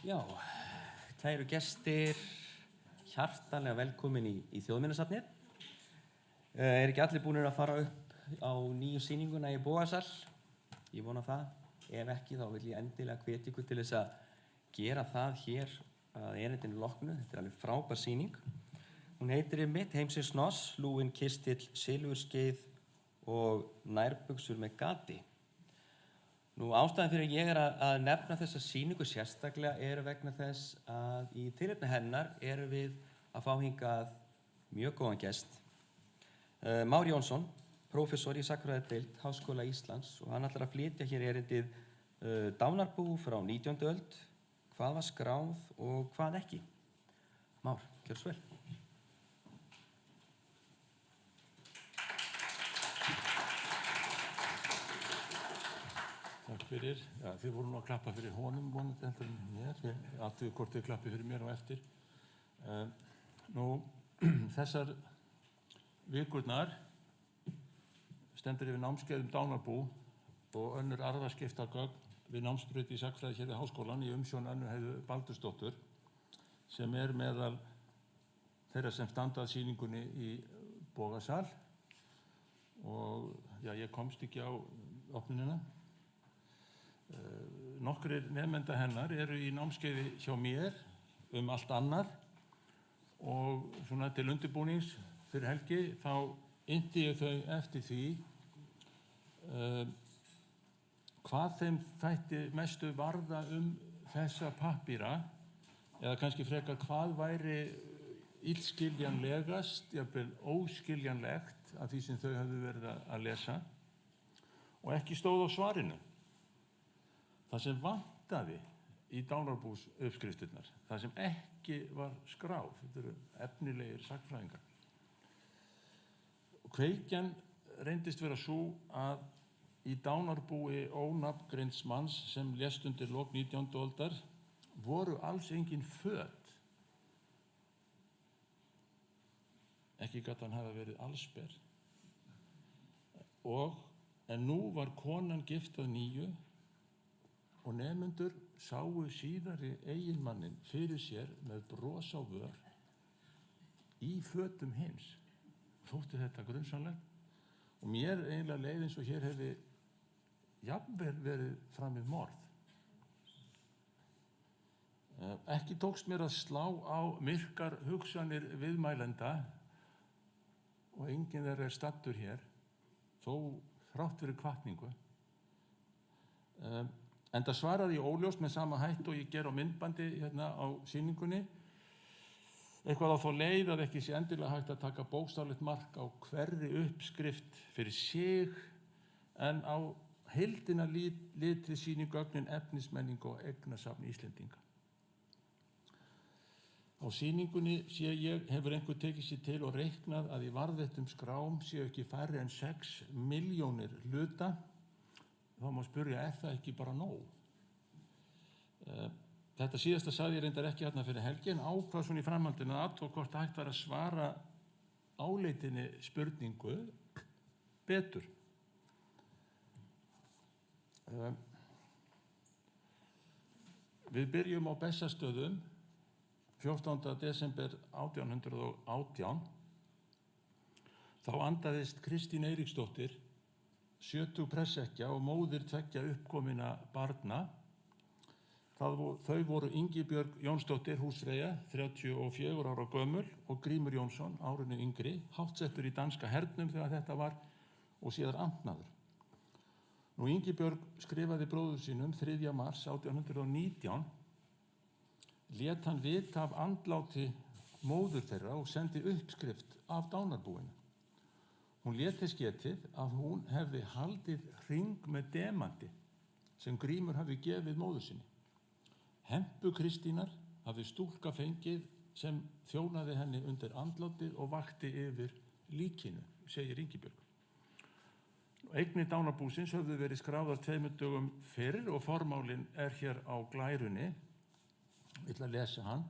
Já, kæru gestir, hjartanlega velkomin í Þjóðminjasafnið. Ekki allir búnir að fara upp á nýju sýninguna í Bogasal? Ég vona það. Ef ekki, þá vil ég endilega hvetja ykkur til þess að gera það hér að erindinu loknu. Þetta alveg frábær sýning. Hún heitir einmitt Heimsins hnoss, lúin kistill, silfurskeið og nærbuxur með gati. Ástæðan fyrir ég að nefna þessa sýningu sérstaklega vegna þess að í tilefni hennar erum við að fá hingað mjög góðan gest. Már Jónsson, prófessor í sagnfræðideild Háskóla Íslands, og hann ætlar að flytja hér erindið Dánarbú frá 19. öld, hvað var skráð og hvað ekki. Már, gjörðu svo vel. Takk fyrir. Já, þið voru nú að klappa fyrir honum vonandi heldur en mér. Athugu hvort þið klappi fyrir mér á eftir. Þessar vikurnar stendur yfir námskeið Dánarbú og önnur arfaskiptagögn við námsbraut í sagnfræði hér við Háskólann í umsjón Önnu Heiðu Baldursdóttur, sem meðal þeirra sem standa að sýningunni í Bogasal. Og já, ég komst ekki á opnunina. Nokkrir nemenda hennar eru í námskeiði hjá mér allt annað og svona til undirbúnings fyrir helgi þá innti ég þau eftir því hvað þeim þætti mestu varða þessa pappíra, eða kannski frekar hvað væri illskiljanlegast, jafnvel óskiljanlegt af því sem þau höfðu verið að lesa, og ekki stóð á svarinu. Það sem vantaði í Dánarbús uppskriftirnar, það sem ekki var skráð, þetta eru efnilegir sagnfræðingar. Kveikjan reyndist vera sú að í Dánarbúi ónafngreinds manns sem lést undir lok 19. aldar voru alls engin föt. Ekki gat hann hafa verið allsber. En nú var konan gift að nýju og nemendur sáu síðari eiginmanninn fyrir sér með bros á vör í fötum hins. Þótti þetta grunsamlegt og mér eiginlega leið eins og hér hefði jafnvel verið framið morð. Ekki tókst mér að slá á myrkar hugsanir viðmælenda og enginn þeirra staddur hér, þó þrátt fyrir hvatningu. Enda svaraði ég óljóst með sama hætt og ég ger á myndbandi hérna á sýningunni, eitthvað á þá leið að ekki sé endilega hægt að taka bókstaflegt mark á hverri uppskrift fyrir sig, en á heildina litið sýni gögnin efnismenningu og eignasafn Íslendinga. Á sýningunni sé ég hefur einhver tekið sér til og reiknað að í varðveittum skrám séu ekki færri en 6 milljónir hluta. Þá má spyrja, það ekki bara nóg? Þetta síðasta sagði ég reyndar ekki hérna fyrir helgi, en ákvað svona í framhaldinu að athuga hvort hægt var að svara áleitinni spurningu betur. Við byrjum á Bessastöðum 14. desember 1818. Þá andaðist Kristín Eiríksdóttir, 70 pressekkja og móðir 2 uppkominna barna. Þau voru Ingibjörg Jónsdóttir, húsfreyja, 34 ára gömul, og Grímur Jónsson, árinu yngri, háttsettur í danska hernum þegar þetta var, og síðar amtmaður. Ingibjörg skrifaði bróður sínum 3. mars 1819, lét hann vita af andláti móður þeirra og sendi uppskrift af dánarbúinu. Hún lét þess getið að hún hefði haldið hring með demanti sem Grímur hafi gefið móður sinni. Hempu Kristínar hafi stúlka fengið sem þjónaði henni undir andlátið og vakti yfir líkinu, segir Ingibjörg. Eignir Dánarbúsins höfðu verið skráðar 2 dögum fyrr og formálinn hér á glærunni. Ég ætla að lesa hann.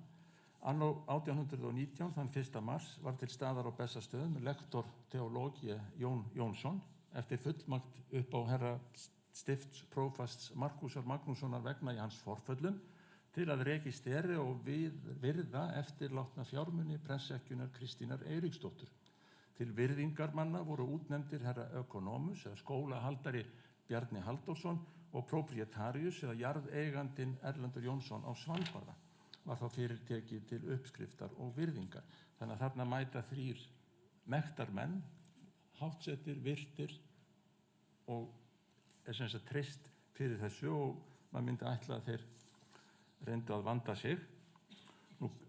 Anno 1819, þann 1. mars, var til staðar á Bessastöðum lektor teológie Jón Jónsson eftir fullmakt upp á herra stiftsprófasts Markúsar Magnússonar vegna í hans forföllum til að registeri og virða eftirlátna fjármuni prestsekkjunnar Kristínar Eiríksdóttur. Til virðingarmanna voru útnefndir herra ökonomus eða skólahaldari Bjarni Halldórsson og proprietarius eða jarðeigandinn Erlendur Jónsson á Svalbarða. Var þá fyrirtekið til uppskriftar og virðingar. Þannig að þarna mæta 3 mektarmenn, háttsettir, virtir og sem sagt treyst fyrir þessu og maður myndi ætla að þeir reyndu að vanda sig.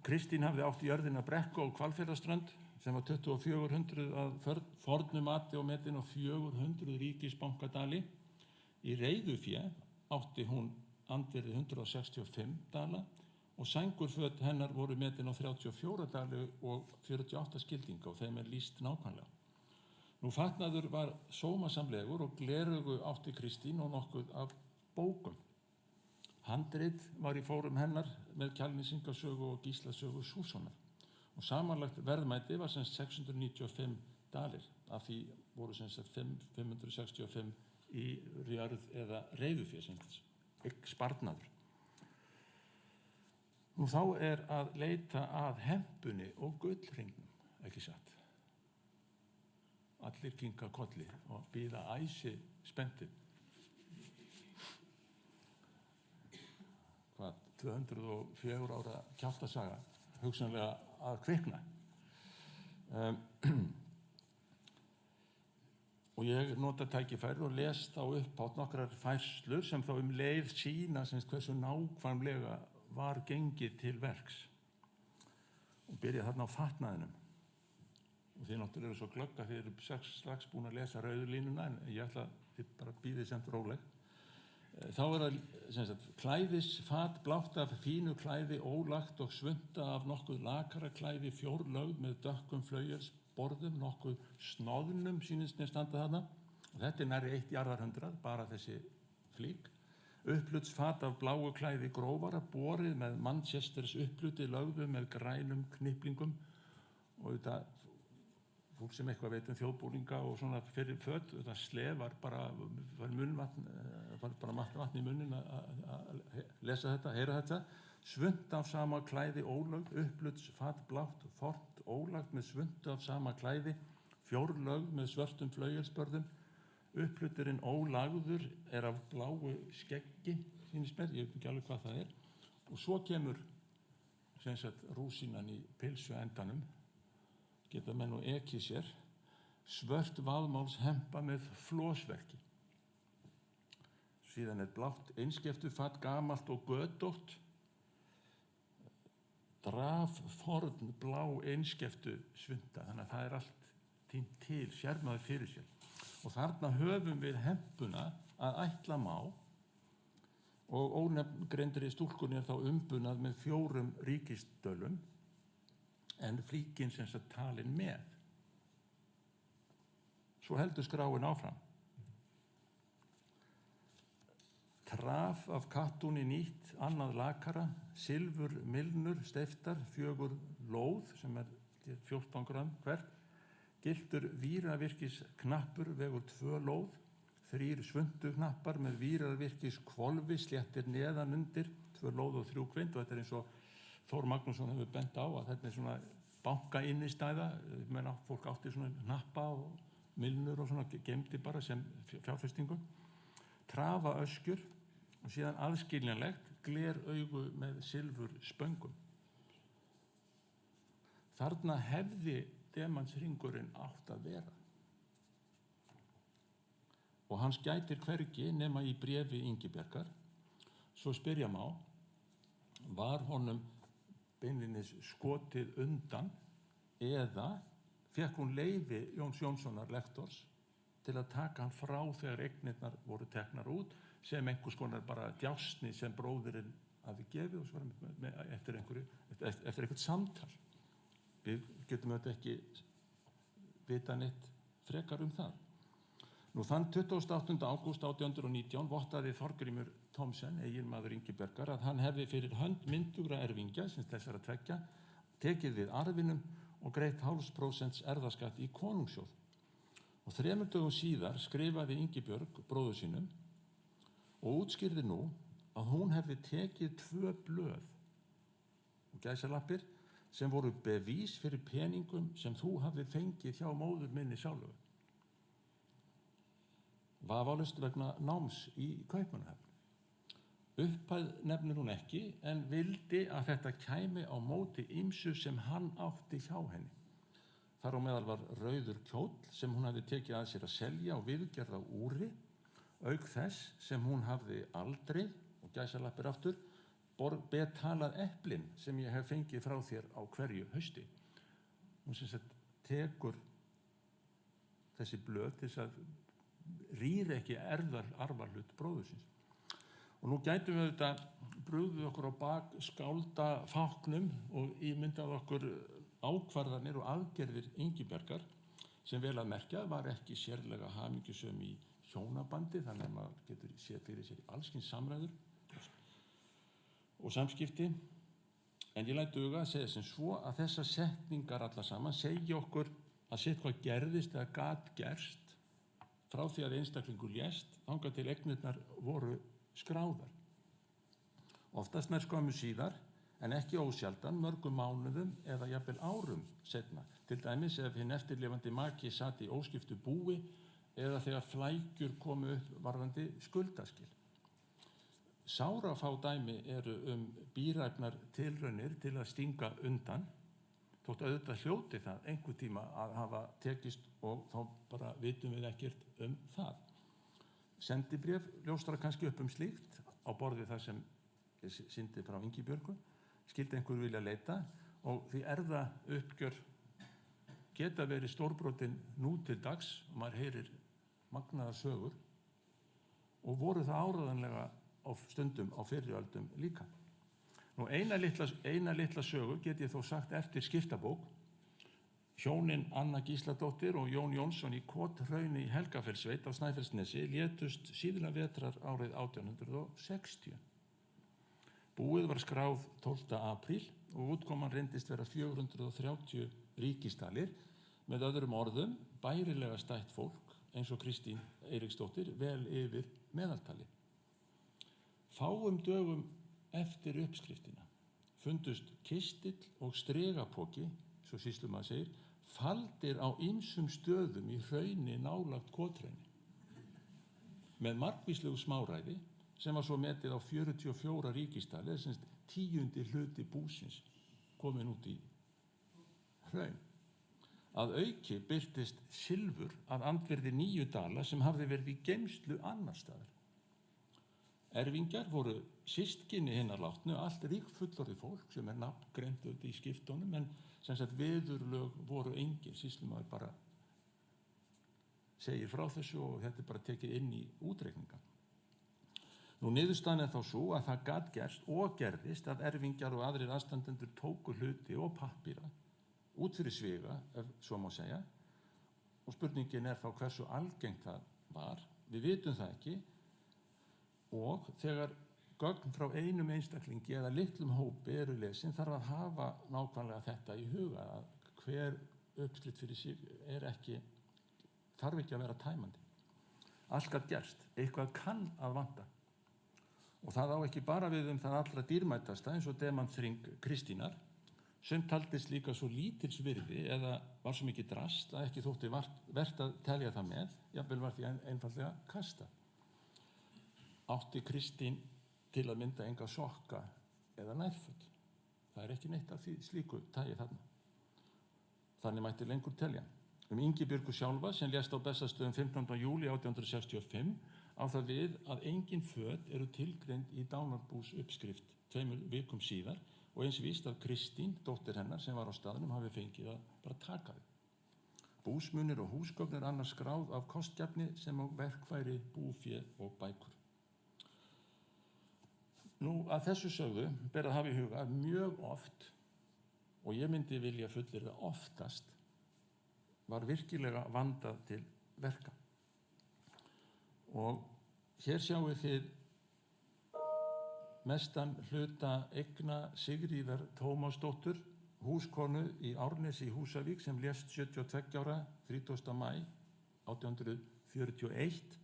Kristín hafði átt jörðina Brekku á Hvalfjarðarströnd sem var 2400 að fornu mati og metin á 400 ríkisbankadali. Í reiðufé átti hún andvirði 165 dala og sængurföt hennar voru metin á 34 dali og 48 skildinga og þeim lýst nákvæmlega. Fatnaður var sómasamlegur og gleraugu átti Kristín og nokkuð af bókum. Handrit var í fórum hennar með Kjalnesingasögu og Gíslasögu Sússonar og samanlagt verðmæti var 695 dalir, af því voru 565 í jörð eða reiðufé, sparnaður. Þá að leita að hempunni og gullhringnum, ekki satt. Allir kinka kolli og bíða æsi spenntir. 204 ára kjaftasaga, hugsanlega að kvikna. Og ég nota tækifærið og les þá upphátt nokkrar færslur sem þá leið sýna hversu nákvæmlega var gengið til verks. Og byrja þarna á fatnaðinum. Og þið náttúrulega eru svo glögg að þið eru strax búin að lesa rauðu línuna en ég ætla að þið bara bíðið semt róleg. Þá það klæðisfat blátt af fínu klæði ólagt og svunta af nokkuð lakara klæði fjórlögð með dökkum flauelsborðum, nokkuð snoðnum sýnist mér standa þarna. Og þetta nærri 1 jarðarhundrað, bara þessi flík. Upplutsfat af bláu klæði grófara, borið með Manchesters uppluti lögðu með grænum kniplingum og þetta fólk sem eitthvað veit þjóðbúninga og svona fyrir föt, þetta slefar bara munnvatn, bara vatn í munnin að lesa þetta, heyra þetta. Svunta af sama klæði ólögð, upplutsfat blátt, fornt ólagt með svunta af sama klæði, fjórlögð með svörtum flauelsbörðum. Uppluturinn ólagður af bláu skeggi, sýnist mér, ég veit ekki alveg hvað það Og svo kemur rúsínan í pilsu endanum, geta menn og ekið sér, svört vaðmálshempa með flósverki. Síðan blátt einskeftufatt, gamalt og götótt, drafforn blá einskeftu svunta, þannig að það allt tínt til, sér maður fyrir sér. Og þarna höfum við hempuna að ætla má og ónefngreindri stúlkunni þá umbunað með 4 ríkisdölum en flíkin talin með. Svo heldur skráin áfram. Traf af kattúni nýtt, annað lakara, silfur milnur steiftar, 4 lóð sem 14 gram hvert, giltur víravirkis knappur vegur 2 lóð, 3 svunduknappar með víravirkis kvolfi sléttir neðan undir, 2 lóð og 3 kvind og þetta eins og Þór Magnússon hefur bent á að þetta svona bankainnistæða, fólk átti svona hnappa og milnur og svona geymdi bara sem fjárfestingu. Trafa öskjur og síðan aðskiljanlegt gleraugu með silfur spöngum. Þarna hefði demanshringurinn átt að vera. Og hans gætir hvergi nema í bréfi Ingibjargar. Svo spyrja má, var honum beinlínis skotið undan eða fékk hún leyfi Jóns Jónssonar lektors til að taka hann frá þegar eignirnar voru teknar út sem einhvers konar bara djásni sem bróðirinn hafði gefið og svo eftir eitthvað samtal. Við getum þetta ekki vita neitt frekar það. Þann 28. ágúst 1819 vottaði Þorgrímur Thomsen, eiginmaður Ingibjargar, að hann hefði fyrir hönd myndugra erfingja, sem þessara tveggja, tekið við arfinum og greitt 0,5% erfðaskatt í konungssjóð. Og 3 dögum síðar skrifaði Ingibjörg bróður sínum og útskýrði nú að hún hefði tekið 2 blöð og gæsalappir sem voru bevís fyrir peningum sem þú hafði fengið hjá móður minni sjálfu. Vafalaust vegna náms í Kaupmannahöfn. Upphæð nefnir hún ekki en vildi að þetta kæmi á móti ýmsu sem hann átti hjá henni. Þar á meðal var rauður kjóll sem hún hafði tekið að sér að selja og viðgerð á úri, auk þess sem hún hafði aldrei, og gæsalappir aftur, betalað eplin sem ég hef fengið frá þér á hverju hausti. Hún sem sagt tekur þessi blöð til þess að rýra ekki arfahlut bróðursins. Og nú gætum við þetta brugðið okkur á bak skáldafáknum og ímyndað okkur ákvarðanir og aðgerðir Ingibjargar sem vel að merkja var ekki sérlega hamingjusöm í hjónabandi, þannig að maður getur séð fyrir sér allskyns samræður og samskipti. En ég læt duga að segja sem svo að þessar setningar allar saman segja okkur að sitthvað gerðist eða gat gerst frá því að einstaklingur lést þangað til eignirnar voru skráðar. Oftast nær skömmu síðar, en ekki ósjaldan mörgum mánuðum eða jafnvel árum seinna. Til dæmis ef hinn eftirlifandi maki sat í óskiptu búi eða þegar flækjur komu upp varðandi skuldaskil. Sárafá dæmi eru bíræfnar tilraunir til að stinga undan, þótt auðvitað hljóti það einhver tíma að hafa tekist og þá bara vitum við ekkert það. Sendibréf ljóstrar kannski upp slíkt á borði það sem sýndi frá Ingibjörgu, skildi einhver vilja leita og því erfðauppgjör geta verið stórbrotin nú til dags og maður heyrir magnaðar sögur og voru það áreiðanlega á stundum á fyrri öldum líka. Nú eina litla sögu get ég þó sagt eftir skiptabók. Hjónin Anna Gísladóttir og Jón Jónsson í Kothrauni í Helgafellssveit á Snæfellsnesi létust síðla vetrar árið 1860. Búið var skráð 12. apríl og útkoman reyndist vera 430 ríkisdalir, með öðrum orðum bærilega stætt fólk eins og Kristín Eiríksdóttir vel yfir meðaltali. Fáum dögum eftir uppskriftina fundust kistill og stregapoki, svo sýslumaður segir, faldir á ýmsum stöðum í hrauni nálægt Kothrauni með margvíslegu smáræði sem var svo metið á 44 ríkisdali, sem 10. hluti búsins komin út í hraun. Að auki birtist silfur að andvirði 9 dala sem hafði verið í geymslu annar staðar. Erfingjar voru systkini hinnar látnu, allt ríkfullorðið fólk sem nafngreint í skiptunum, en sem sagt viðurlög voru engin, sýslumaður bara segir frá þessu og þetta bara tekið inn í útreikninga. Nú niðurstaðan þá svo að það gat gerst og gerðist að erfingjar og aðrir aðstandendur tóku hluti og pappíra út fyrir sviga, ef svo má segja, og spurningin þá hversu algengt það var. Við vitum það ekki og þegar gögn frá einum einstaklingi eða litlum hópi eru lesin þarf að hafa nákvæmlega þetta í huga að hver uppslitt fyrir sig þarf ekki að vera tæmandi. Allt gat gerst, eitthvað kann að vanta. Og það á ekki bara við það allra dýrmætasta eins og demantring Kristínar, sem taldist líka svo lítils virði eða var svo mikið drast að ekki þótti vert að telja það með, jafnvel var því einfaldlega kastað. Átti Kristín til að mynda enga sokka eða nærföt. Það ekki neitt af því slíku tagi þarna. Þannig mætti lengur telja. Ingibjörgu sjálfa sem lést á Bessastöðum 15. júlí 1865 á það við að engin föt eru tilgreind í dánarbús uppskrift 2 vikum síðar og eins víst að Kristín, dóttir hennar sem var á staðnum, hafi fengið að bara taka þau. Búsmunir og húsgögn annars skráð af kostgæfni sem á verkfæri, búfé og bækur. Nú að þessu sögðu ber að hafa í huga að mjög oft, og ég myndi vilja fullyrða oftast, var virkilega vandað til verka. Og hér sjáum þið mestan hluta eigna Sigríðar Tómasdóttur, húskonu í Árnesi í Húsavík sem lést 72 ára 30. maí 1841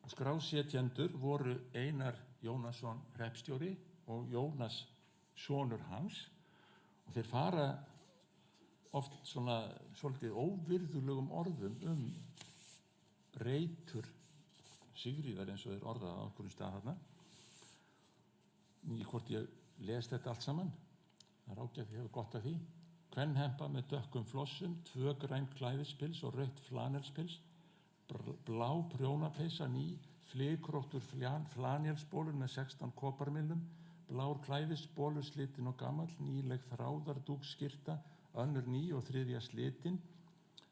Skrásetjendur voru Einar Jónasson hreppstjóri og Jónas sonur hans og þeir fara oft svona svolítið óvirðulegum orðum reitur Sigríðar eins og þeir orðaði á einhverjum stað þarna. Hvort ég les þetta allt saman, það er ágætt, ég hefur gott af því. Kvennhempa með dökkum flossum, 2 græn klæðispils og rautt flanelspils, blá prjónapeysa ný, flygróttur flanelsbólur með 16 koparmillum, blár klæðisbólur slitin og gamall, nýleg þráðardúksskyrta, önnur ný og þriðja slitin,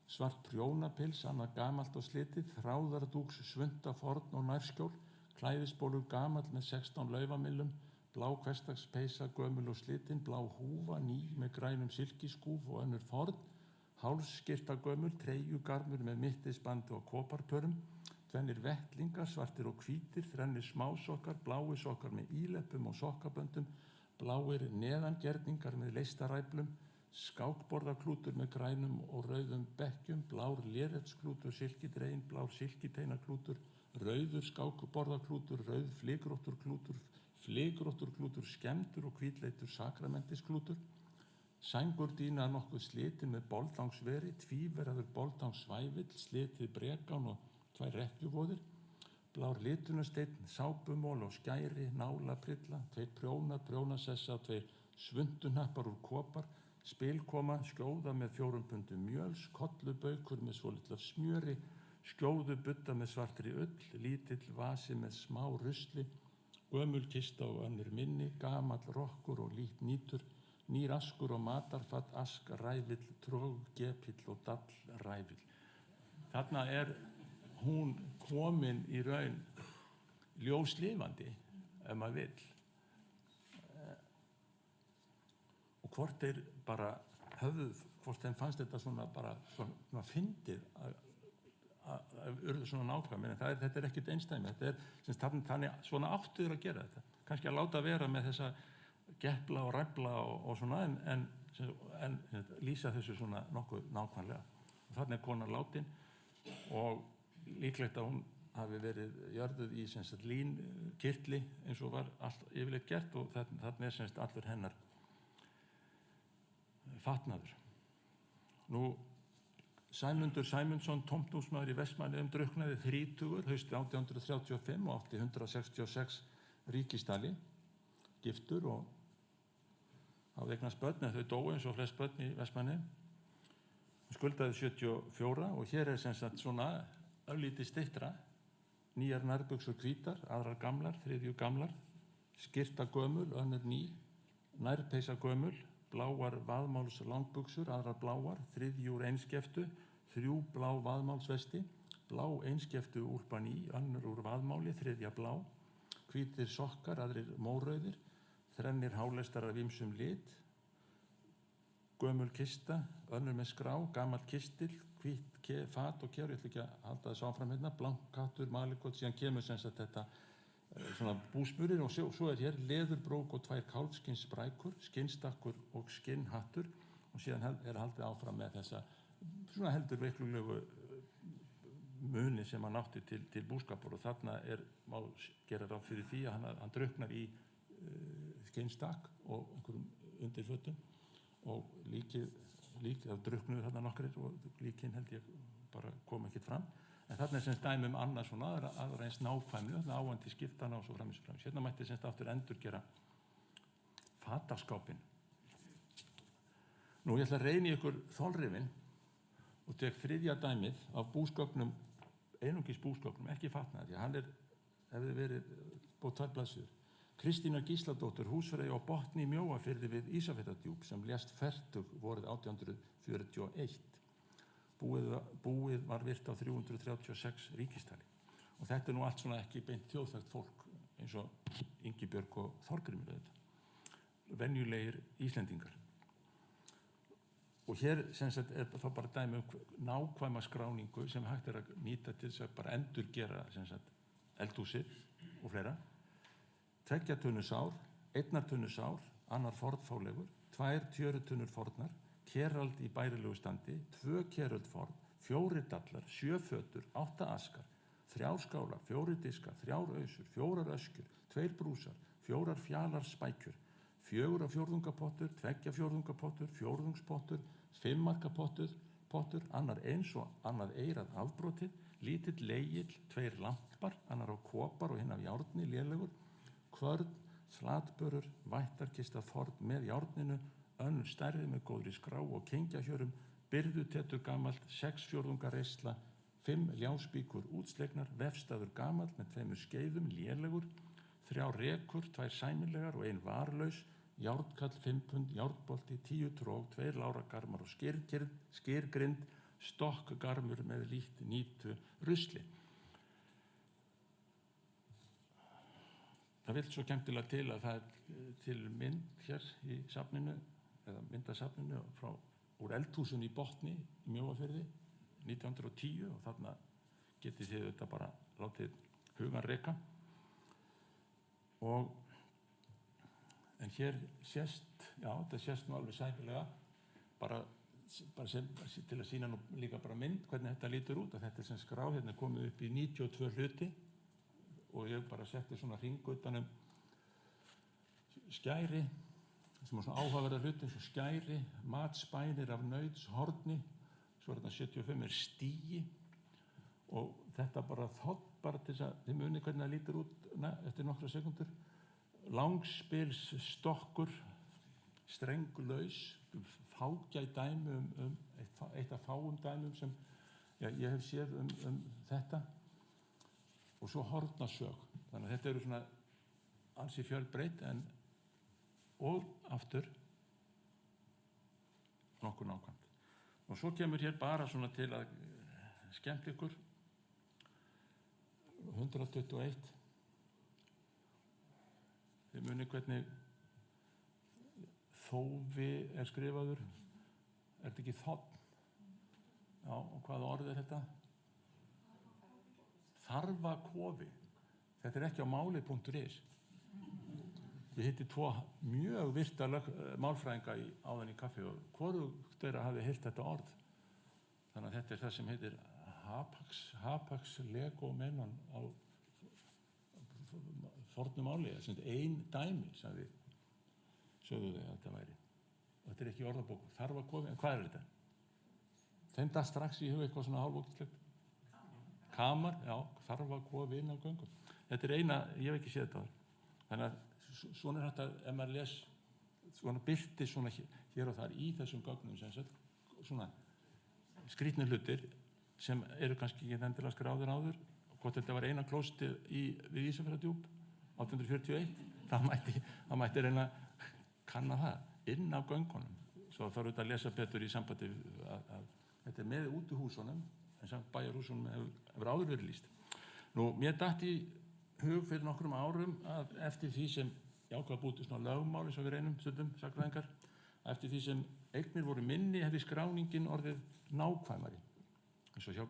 svart prjónapils, annað gamalt og slitið, þráðardúks svunta forn og nærskjól, klæðisbólur gamall með 16 laufamillum, blá hversdagspeysa gömul og slitin, blá húfa ný með grænum silkiskúf og önnur forn, hálsskyrta gömul, treyjugarmur með mittisbandi og koparpörum, tvennir vettlingar, svartir og hvítir, þrennir smásokkar, blái sokkar með íleppum og sokkaböndum, bláir neðangerningar með leistaræflum, skákborðaklútur með grænum og rauðum bekkjum, blár léretsklútur, silkidregin, blár silkiteinaklútur, rauður skákborðaklútur, rauð flygrótturklútur, skemmtur og hvítleitur sakramentisklútur, sængurdýna nokkuð slitin með boldangsveri, tvíverður boldangsvævill, slitið brekán og 2 rekkjuvóðir, blár litunasteinn, sápumól og skæri, nálaprilla, 2 prjónar, prjónasessa, 2 svunduhnappar úr kopar, spilkoma, skjóða með 4 pundum mjöls, kollubaukur með svolítið af smjöri, skjóðubudda með svartri ull, lítill vasi með smá rusli, gömul kista og önnur minni, gamall rokkur og lít nýtur, nýr askur og matarfatt, ask, rævill, tróg, gepill og dall, rævill. Þarna hún komin í raun ljóslifandi, ef maður vill. Og hvort þeir bara hvort þeim fannst þetta svona bara svona fyndið að urðu svona nákvæmir, en þetta er ekkert einsdæmi, þetta þannig svona áttu þeir að gera þetta, kannski að láta vera með þessa gepla og ræfla og svona, en lýsa þessu svona nokkuð nákvæmlega. Og þarna konan látin og líklegt að hún hafi verið jörðuð í línkirtli eins og var allt yfirleitt gert og þarna allur hennar fatnaður. Nú, Sæmundur Sæmundsson, tómthúsmaður í Vestmannaeyjum, drukknaði 30 haustið 1835 og átti 166 ríkisdali, giftur og hafði eignast börn, en þau dóu eins og flest börn í Vestmannaeyjum. Skuldaði 74 og hér svona örlítið styttra, nýjar nærbuxur hvítar, aðrar gamlar, þriðju gamlar, skyrta gömul, önnur ný, nærpeysa gömul, bláar vaðmáls langbuxur, aðrar bláar, þriðju úr einskeftu, 3 blá vaðmálsvesti, blá einskeftu úlpa ný, önnur úr vaðmáli, þriðja blá, hvítir sokkar, aðrir mórauðir, þrennir hálestar af ýmsum lit, gömul kista, önnur með skrá, gamall kistil, hvít fat og kér, ég ætla ekki að halda þess áfram hérna, blankattur, malikot, síðan kemur þetta svona búsmurir og svo hér leðurbrók og 2 kálfskinnssprækur, skinnstakkur og skinnhattur og síðan haldið áfram með þessa svona heldur veiklulegu muni sem hann átti til búskapar og þarna má gera ráð fyrir því að hann drukknar í skinnstakk og einhverjum undirfötum og líkið af drukknuður þarna nokkrir og líkin held ég bara kom ekkert fram. En þarna dæmi annað svona, aðra eins nákvæmni, þarna áandi skiptana og svo framins. Hérna mætti aftur endurgera fataskápinn. Nú, ég ætla að reyna í ykkur þolrifin og tek 3. dæmið af búsgögnum, einungis búsgögnum, ekki fatnaði, því að hann hefði verið búið 2 blaðsíður. Kristína Gísladóttir, húsfreyja á Botni í Mjóafirði við Ísafjarðardjúp sem lést fertug vorið 1841. Búið var virt á 336 ríkistali og þetta nú allt svona ekki beint þjóðþekkt fólk eins og Ingibjörg og Þorgrímur venjulegir Íslendingar. Og hér þá bara dæmi nákvæma skráningu sem hægt að nýta til þess að bara endurgera eldhúsið og fleira. 2 tunnur sár, 1 tunnu sár, annar fornfálegur, 2 tjörutunnur fornar, kerald í bærilegu standi, 2 keröld forn, 4 dallar, 7 fötur, 8 askar, 3 skálar, 4 diskar, 3 ausur, 4 öskjur, 2 brúsar, 4 fjalar spækjur, 4 fjórðungapottur, 2 fjórðungapottur, fjórðungspottur, 5 marka pottur, annar eins og annað eirað afbrotið, lítill legill, 2 lampar, annar á kopar og hinn af járni, lélegur, kvörn, flatbörur, vættarkista forn með járninu, önnur stærri með góðri skrá og kengjahjörum, byrðutetur gamalt, 6 fjórðunga reisla, 5 ljáspíkur útslegnar, vefstaður gamalt með 2 skeiðum, lélegur, 3 rekur, 2 sæmilegar og 1 varlaus, járnkall 5 pund, járnbolti, 10 tróg, 2 láragarmar og skyrgrind, stokkgarmur með lítt nýtu rusli. Það vill svo skemmtilega til að það er til mynd hér í safninu, eða myndasafninu úr eldhúsinu í Botni í Mjóafirði 1910 og þarna getið þið þetta bara látið hugan reka. En hér sést, já, þetta sést nú alveg sæmilega, bara til að sýna nú líka bara mynd hvernig þetta lítur út, að þetta er sem skráð, hérna er komið upp í 92 hluti og ég bara setti svona hring utanum skæri, sem er svona áhugaverða hluti eins og skæri, matspænir af nautshorni, svo er þetta 75 er stíi og þetta bara þótt bara til þess að þið munið hvernig það lítur út eftir nokkra sekundur. Langspilsstokkur, strenglaus, fágæt dæmi eitt af fáum dæmum sem ég hef séð þetta og svo hornasög. Þannig að þetta eru svona ansi fjölbreytt og aftur nokkuð nákvæmt. Og svo kemur hér bara svona til að skemmt ykkur 121. Þið munið hvernig þófi er skrifaður. Er þetta ekki þorn? Já, og hvaða orð er þetta? Þarfakofi. Þetta er ekki á máli.is. Ég hitti 2 mjög virta málfræðinga áðan í kaffi og hvorugt þeirra hafi heyrt þetta orð. Þannig að þetta er það sem heitir hapax legomenon á fornu máli. Ein dæmi, sögðu þau að þetta væri. Og þetta er ekki í orðabóku. Þarfakofi, en hvað er þetta? Þeim datt strax í hug eitthvað svona hálfókislegt. Kamar, já, þarfakofi inn á göngum. Þetta er eina, ég hef ekki séð þetta áður. Þannig að svona er þetta, ef maður les, svona birti svona hér og þar í þessum gögnum sem sagt, svona skrýtnir hlutir sem eru kannski ekki endilega skráðir áður. Hvort þetta var eina klóstið við Ísafjarðardjúp 1841, það mætti reyna að kanna það inn á göngunum. Svo þarf þetta að lesa betur í sambandi að þetta er með útihúsunum, en samt bæjarhúsunum hefur áður verið lýst. Nú, mér datt í hug fyrir nokkrum árum að eftir því sem jákvæða búti svona lögmál eins og við reynum stundum, sagnfræðingar, eftir því sem eignir voru minni hefði skráningin orðið nákvæmari, eins og hjá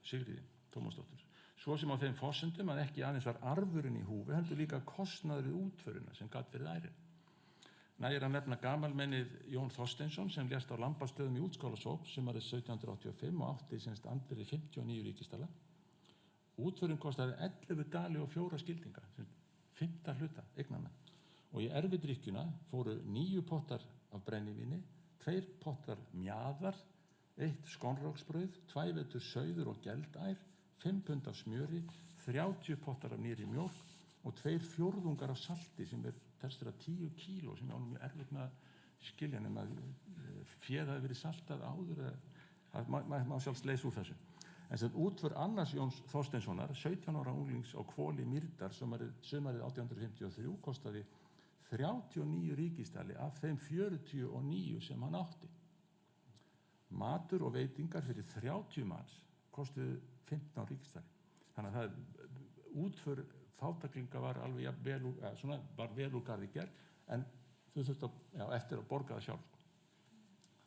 Sigríði Tómasdóttur. Svo sem á þeim forsendum að ekki aðeins var arfurinn í húfi, heldur líka kostnaður við útförina sem gat verið ærin. Nægir að nefna gamalmennið Jón Þorsteinsson sem lést á Lambastöðum í Útskálasóp sumarið 1785 og átti semst andvirði 59 ríkisdala. Útförin kostaði 11 dali og 4 skildinga, 5. hluta eignanna. Og í erfidrykkjuna fóru 9 pottar af brennivíni, 2 pottar mjaðar, 1 skonróksbrauð, 2 vetur sauður og geldær, 5 pund af smjöri, 30 pottar af nýrri mjólk og 2 fjórðungar af salti sem telst 10 kíló sem ánum mjög erfitt með að skilja nema að féð hafi verið saltað áður að maður sjálfs leys úr þessu. En sem útför annars Jóns Þorsteinssonar, 17 ára unglings á Hvoli Mýrdal sumarið 1853 kostaði 39 ríkisdali af þeim 49 sem hann átti. Matur og veitingar fyrir 30 manns kostuðu 15 ríkisdali. Þannig að það útför fátæklinga var alveg vel úr garði gerð, en þau þurftu eftir að borga það sjálf.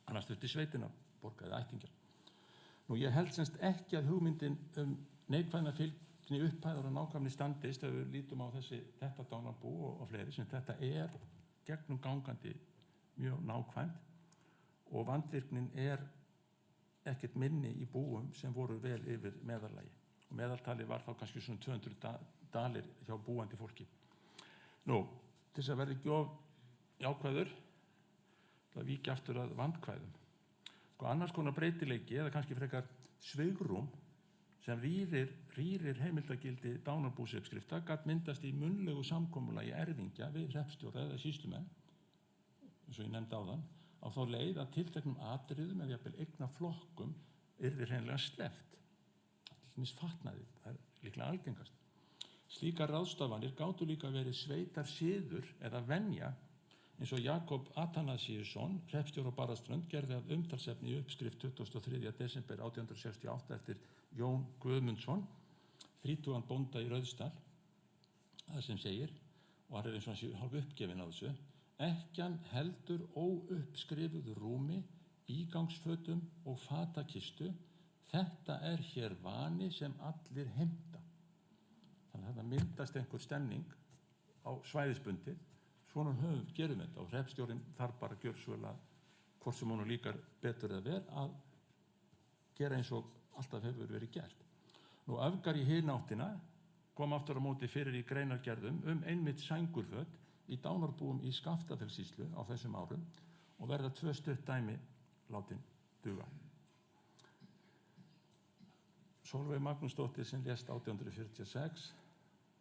Annars þurfti sveitin að borga það ættingjar. Nú, ég held semst ekki að hugmyndin neikvæðna fylgni upphæðar og nákvæmni standist ef við lítum á þetta dánarbú og fleiri, sem þetta er gegnum gangandi mjög nákvæmt og vandvirknin er ekkert minni í búum sem voru vel yfir meðallagi. og meðaltali var þá kannski svona 200 dalir hjá búandi fólki. Nú, til þess að verða ekki of jákvæður, það víkja aftur að vandkvæðum. Annars konar breytileiki eða kannski frekar svigrúm sem rýrir heimildagildi dánarbúsuppskrifta gat myndast í munnlegu samkomulagi erfingja við hreppstjóra eða sýslumenn, eins og ég nefndi áðan, á þá leið að tilteknum atriðum eða jafnvel eignaflokkum yrði hreinlega sleppt. Til dæmis fatnaði, það líklega algengast. Slíkar ráðstafanir gátu líka verið sveitarsiður eða venja, eins og Jakob Atanasíusson, hreppstjóri á Barðaströnd, gerði að umtalsefni í uppskrift 23. desember 1868 eftir Jón Guðmundsson, 30 bónda í Rauðsdal, það sem segir, og hann eins og hann sé hálf uppgefinn á þessu: ekkjan heldur óuppskrifuðu rúmi, ígangsfötum og fatakistu, þetta hér vani sem allir heimta. Þannig að það myndast einhver stemning á svæðisbundið. Svona gerum við þetta og hreppstjórinn þarf bara að gjörsvöla, hvort sem honum líkar betur eða verð, að gera eins og alltaf hefur verið gert. Nú, öfgar í hina áttina kom aftur á móti fyrir í greinargerðum einmitt sængurföt í dánarbúum í Skaftafellssýslu á þessum árum og verða 2 stutt dæmi látin duga. Sólveig Magnúsdóttir sem lést 1846,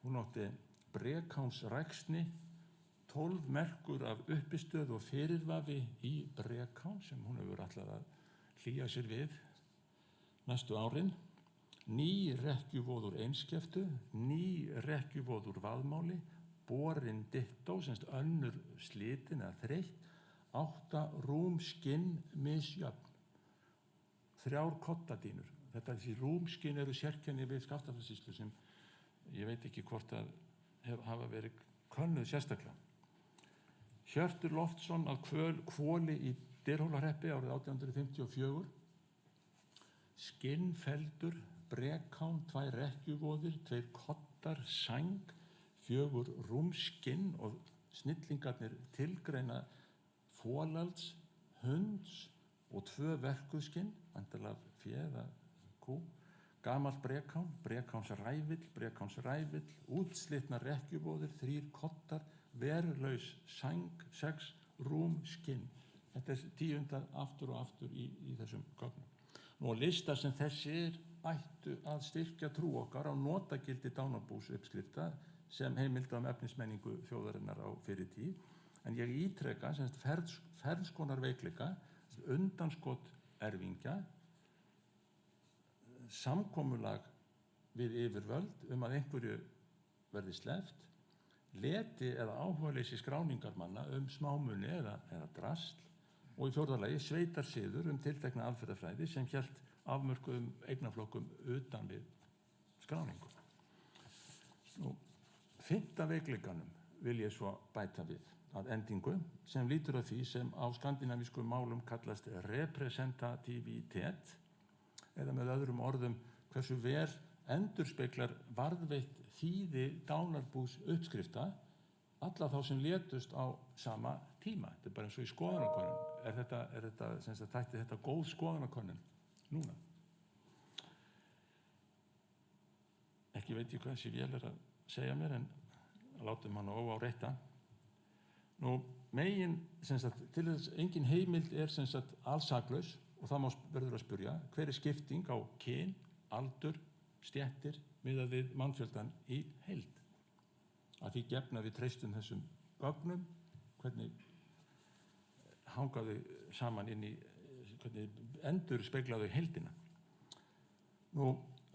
hún átti Brekhánsræksni, 12 merkur af uppistöð og fyrirvafi í Brekhán sem hún hefur ætlað að hlýja sér við næstu árin. Ný rekkjuvóður einskeftu, ný rekkjuvóður vaðmáli, borin dittó, semst önnur slitin eða þreytt, 8 rúmskinn misjöfn, 3 kottadínur. Þessi rúmskinn eru sérkenni við Skaftafellssýslu sem ég veit ekki hvort að hafa verið könnuð sérstaklega. Hjörtur Loftsson að Hvoli í Dyrhólahreppi árið 1854. Skinnfeldur, Brekhán, 2 rekkjuvóðir, 2 kottar, sæng, 4 rúmskinn og snillingarnir tilgreina folalds, hunds og 2 verkuðskinn, væntanlega fé eða kú, gamalt Brekhán, Brekhánsrævill, útslitna rekkjuvóðir, 3 kottar, verulaus sæng, 6 rúmskinn. Þetta 10 aftur og aftur í þessum gögnum. Nú, listar sem þessir ættu að styrkja trú okkar á notagildi dánarbúsuppskrifta sem heimilda efnismenningu þjóðarinnar á fyrri tíð, en ég ítreka ferðskonar veikleika, undanskot erfingja, samkomulag við yfirvöld að einhverju verði sleppt, leti eða áhugaleysi skráningarmanna smámuni eða drasl, og í 4. lagi sveitarsiður tiltekna aðferðafræði sem hélt afmörkuðum eignaflokkum utan við skráningu. Nú, 5. veikleikanum vil ég svo bæta við að endingu sem lítur að því sem á skandinavískum málum kallast representativitet, eða með öðrum orðum hversu vel endurspeglar varðveitt þýði dánarbús uppskrifta alla þá sem létust á sama tíma. Þetta bara eins og í skoðanakönnun. Þætti þetta góð skoðanakönnun núna? Ekki veit ég hvað þessi vél að segja mér, en látum hann óáreita. Nú, til þess engin heimild alls saklaus, og það verður að spyrja, hver skipting á kyn, aldur, stéttir miðað við mannfjöldan í heild? Að því gefna við treystum þessum gögnum, hvernig hangaðu saman inn í, hvernig endurspeglaðu heildina. Nú,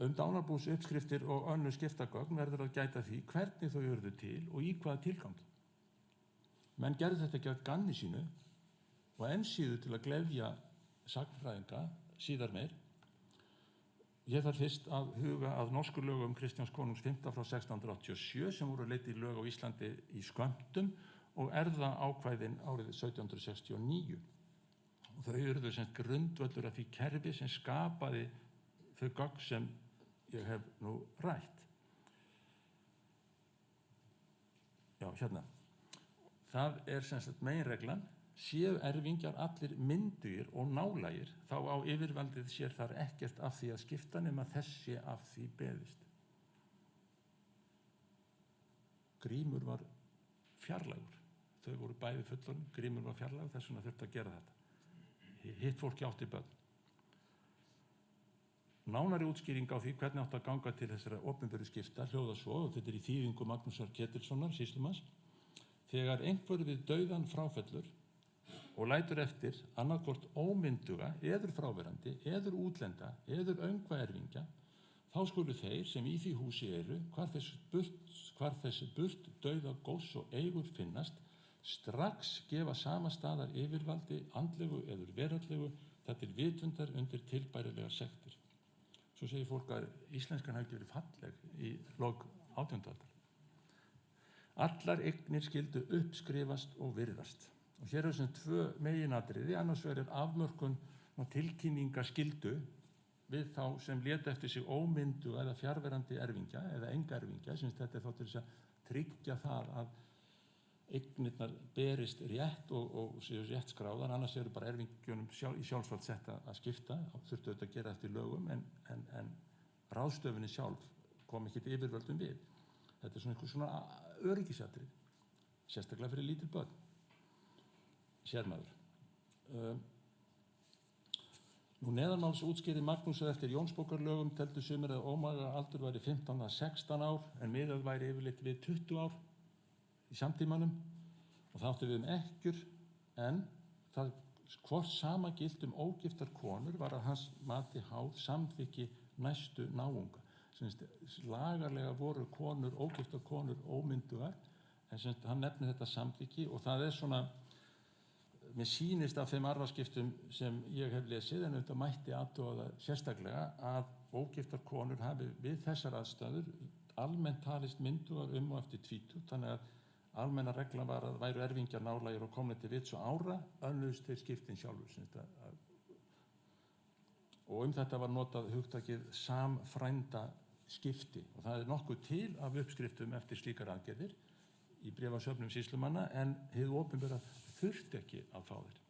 dánarbúsuppskriftir og önnur skiptagögn verður að gæta því hvernig þau urðu til og í hvaða tilgangi. Menn gerðu þetta ekki að gamni sínu og enn síður til að gleðja sagnfræðinga síðar meir. Ég þarf fyrst að huga að norsku lögum Kristjáns konungs 5. frá 1687 sem voru leidd í lög á Íslandi í skömmtum og erfðaákvæðin árið 1769. Og þau urðu grundvöllur af því kerfi sem skapaði þau gögn sem ég hef nú rætt. Já, hérna. Það meginreglan séu erfingjar allir myndugir og nálægir, þá á yfirvaldið sér þar ekkert af því að skipta nema þessi af því beðist. Grímur var fjarlægur. Þau voru bæði fullorðin, Grímur var fjarlægur, þess vegna þurfti að gera þetta. Hitt fólki átti börn. Nánari útskýring á því hvernig átti að ganga til þessara opinberu skipta hljóða svo, og þetta í þýðingu Magnúsar Ketilssonar, sýslumanns: þegar einhver við dauðan fráfellur og lætur eftir annaðhvort ómynduga, eður fráverandi, eður útlenda, eður öngva erfingja, þá skulu þeir sem í því húsi eru, hvar þessi burt dauða góss og eigur finnast, strax gefa sama staðar yfirvaldi, andlegu eður veraldlegu, það til vitundar undir tilbærilegar sektir. Svo segir fólk að íslenskan hafi ekki verið falleg í lok 18. aldar. Allar eignir skyldu uppskrifast og virðast. Og hér eru sem tvö meginatriði, annars vegar afmörkun og tilkynningaskyldu við þá sem létu eftir sig ómyndu eða fjarverandi erfingja eða enga erfingja, sem þetta þá til þess að tryggja það að eignirnar berist rétt og séu rétt skráðar, annars eru bara erfingjunum í sjálfsvald sett að skipta, þurftu auðvitað að gera eftir lögum, en ráðstöfunni sjálf kom ekki til yfirvöldum við. Þetta er einhver svona öryggisatriði, sérstaklega fyrir lítil börn, sérmaður. Nú neðanmáls útskýrði Magnúsar eftir Jónsbókarlögum teldu sumir að ómaga aldur væri 15 að 16 ár, en miðað væri yfirleitt við 20 ár í samtímanum, og það átti við ekkjur, en það hvort sama gilt ógiftar konur var að hans mati háð samþykki næstu náunga. Lagarlega voru konur, ógiftar konur ómyndugar, en hann nefnir þetta samþykki, og það er svona, mér sýnist af þeim arfaskiptum sem ég hef lesið, en auðvitað mætti athuga það sérstaklega, að ógiftar konur hafi við þessar aðstæður almennt talist myndugar og eftir 20, þannig að almenna reglan var að væru erfingjar nálægir og komnir til vits og ára, önnust þeir skiptin sjálfur. Og þetta var notað hugtakið samfrænda skipti, og það er nokkuð til af uppskriftum eftir slíkar aðgerðir í bréfasöfnum sýslumanna, en hið opinbera þurfti ekki að fá þeir.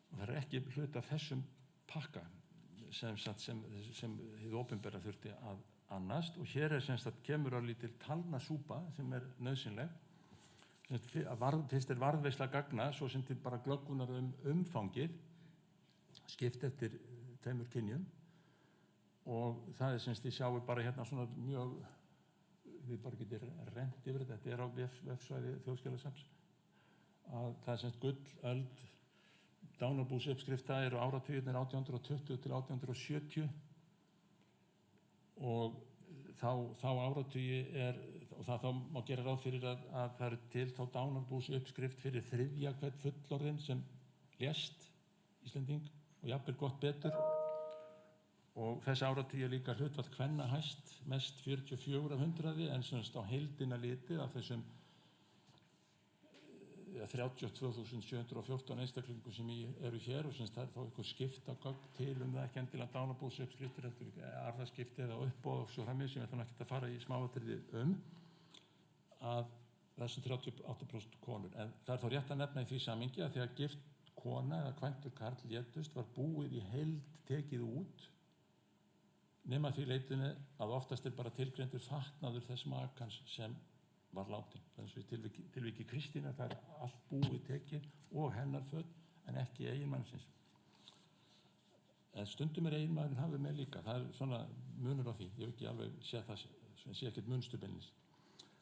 Og það er ekki hluti af þessum pakka sem hið opinbera þurfti að annast, og hér kemur á lítil talnasúpa sem er nauðsynleg. Fyrst er varðveisla gagna, svo sem til bara glöggvunar umfangið, skipt eftir tveimur kynjum, og það er þið sjáu bara hérna svona mjög, við bara getur rennt yfir þetta er á vefsvæði Þjóðskjalasafns, að það er gull, öld, dánarbúsuppskrifta eru áratugirnir 1820 til 1870, og þá áratugi og það þá má gera ráð fyrir að það eru til þá dánarbúsuppskrift fyrir þriðja hvern fullorðinn sem lést Íslending, og jafnvel gott betur, og þessi áratugi líka hlutfall kvenna hæst, mest 44 af 100, en á heildina litið af þessum 32.714 einstaklingum sem eru hér, og það er þá einhver skiptagögn til það, ekki endilega dánarbúsuppskriftir, arðaskipti eða uppboð og svo framvegis, sem ég ætla ekki að fara í smáatriði að þessum 38% konur. En það er þá rétt að nefna í því samhengi að þegar gift kona eða kvæntur karl létust var búið í heild tekið út, nema því leytinu að oftast er bara tilgreindur fatnaður þess makans sem var látin. Þannig að í tilviki Kristínar það er allt búið tekið og hennar föt, en ekki eiginmannsins. En stundum er eiginmaðurinn hafður með líka. Það er svona munur á því. Ég hef ekki alveg séð það, sé ekkert munstur beinlínis.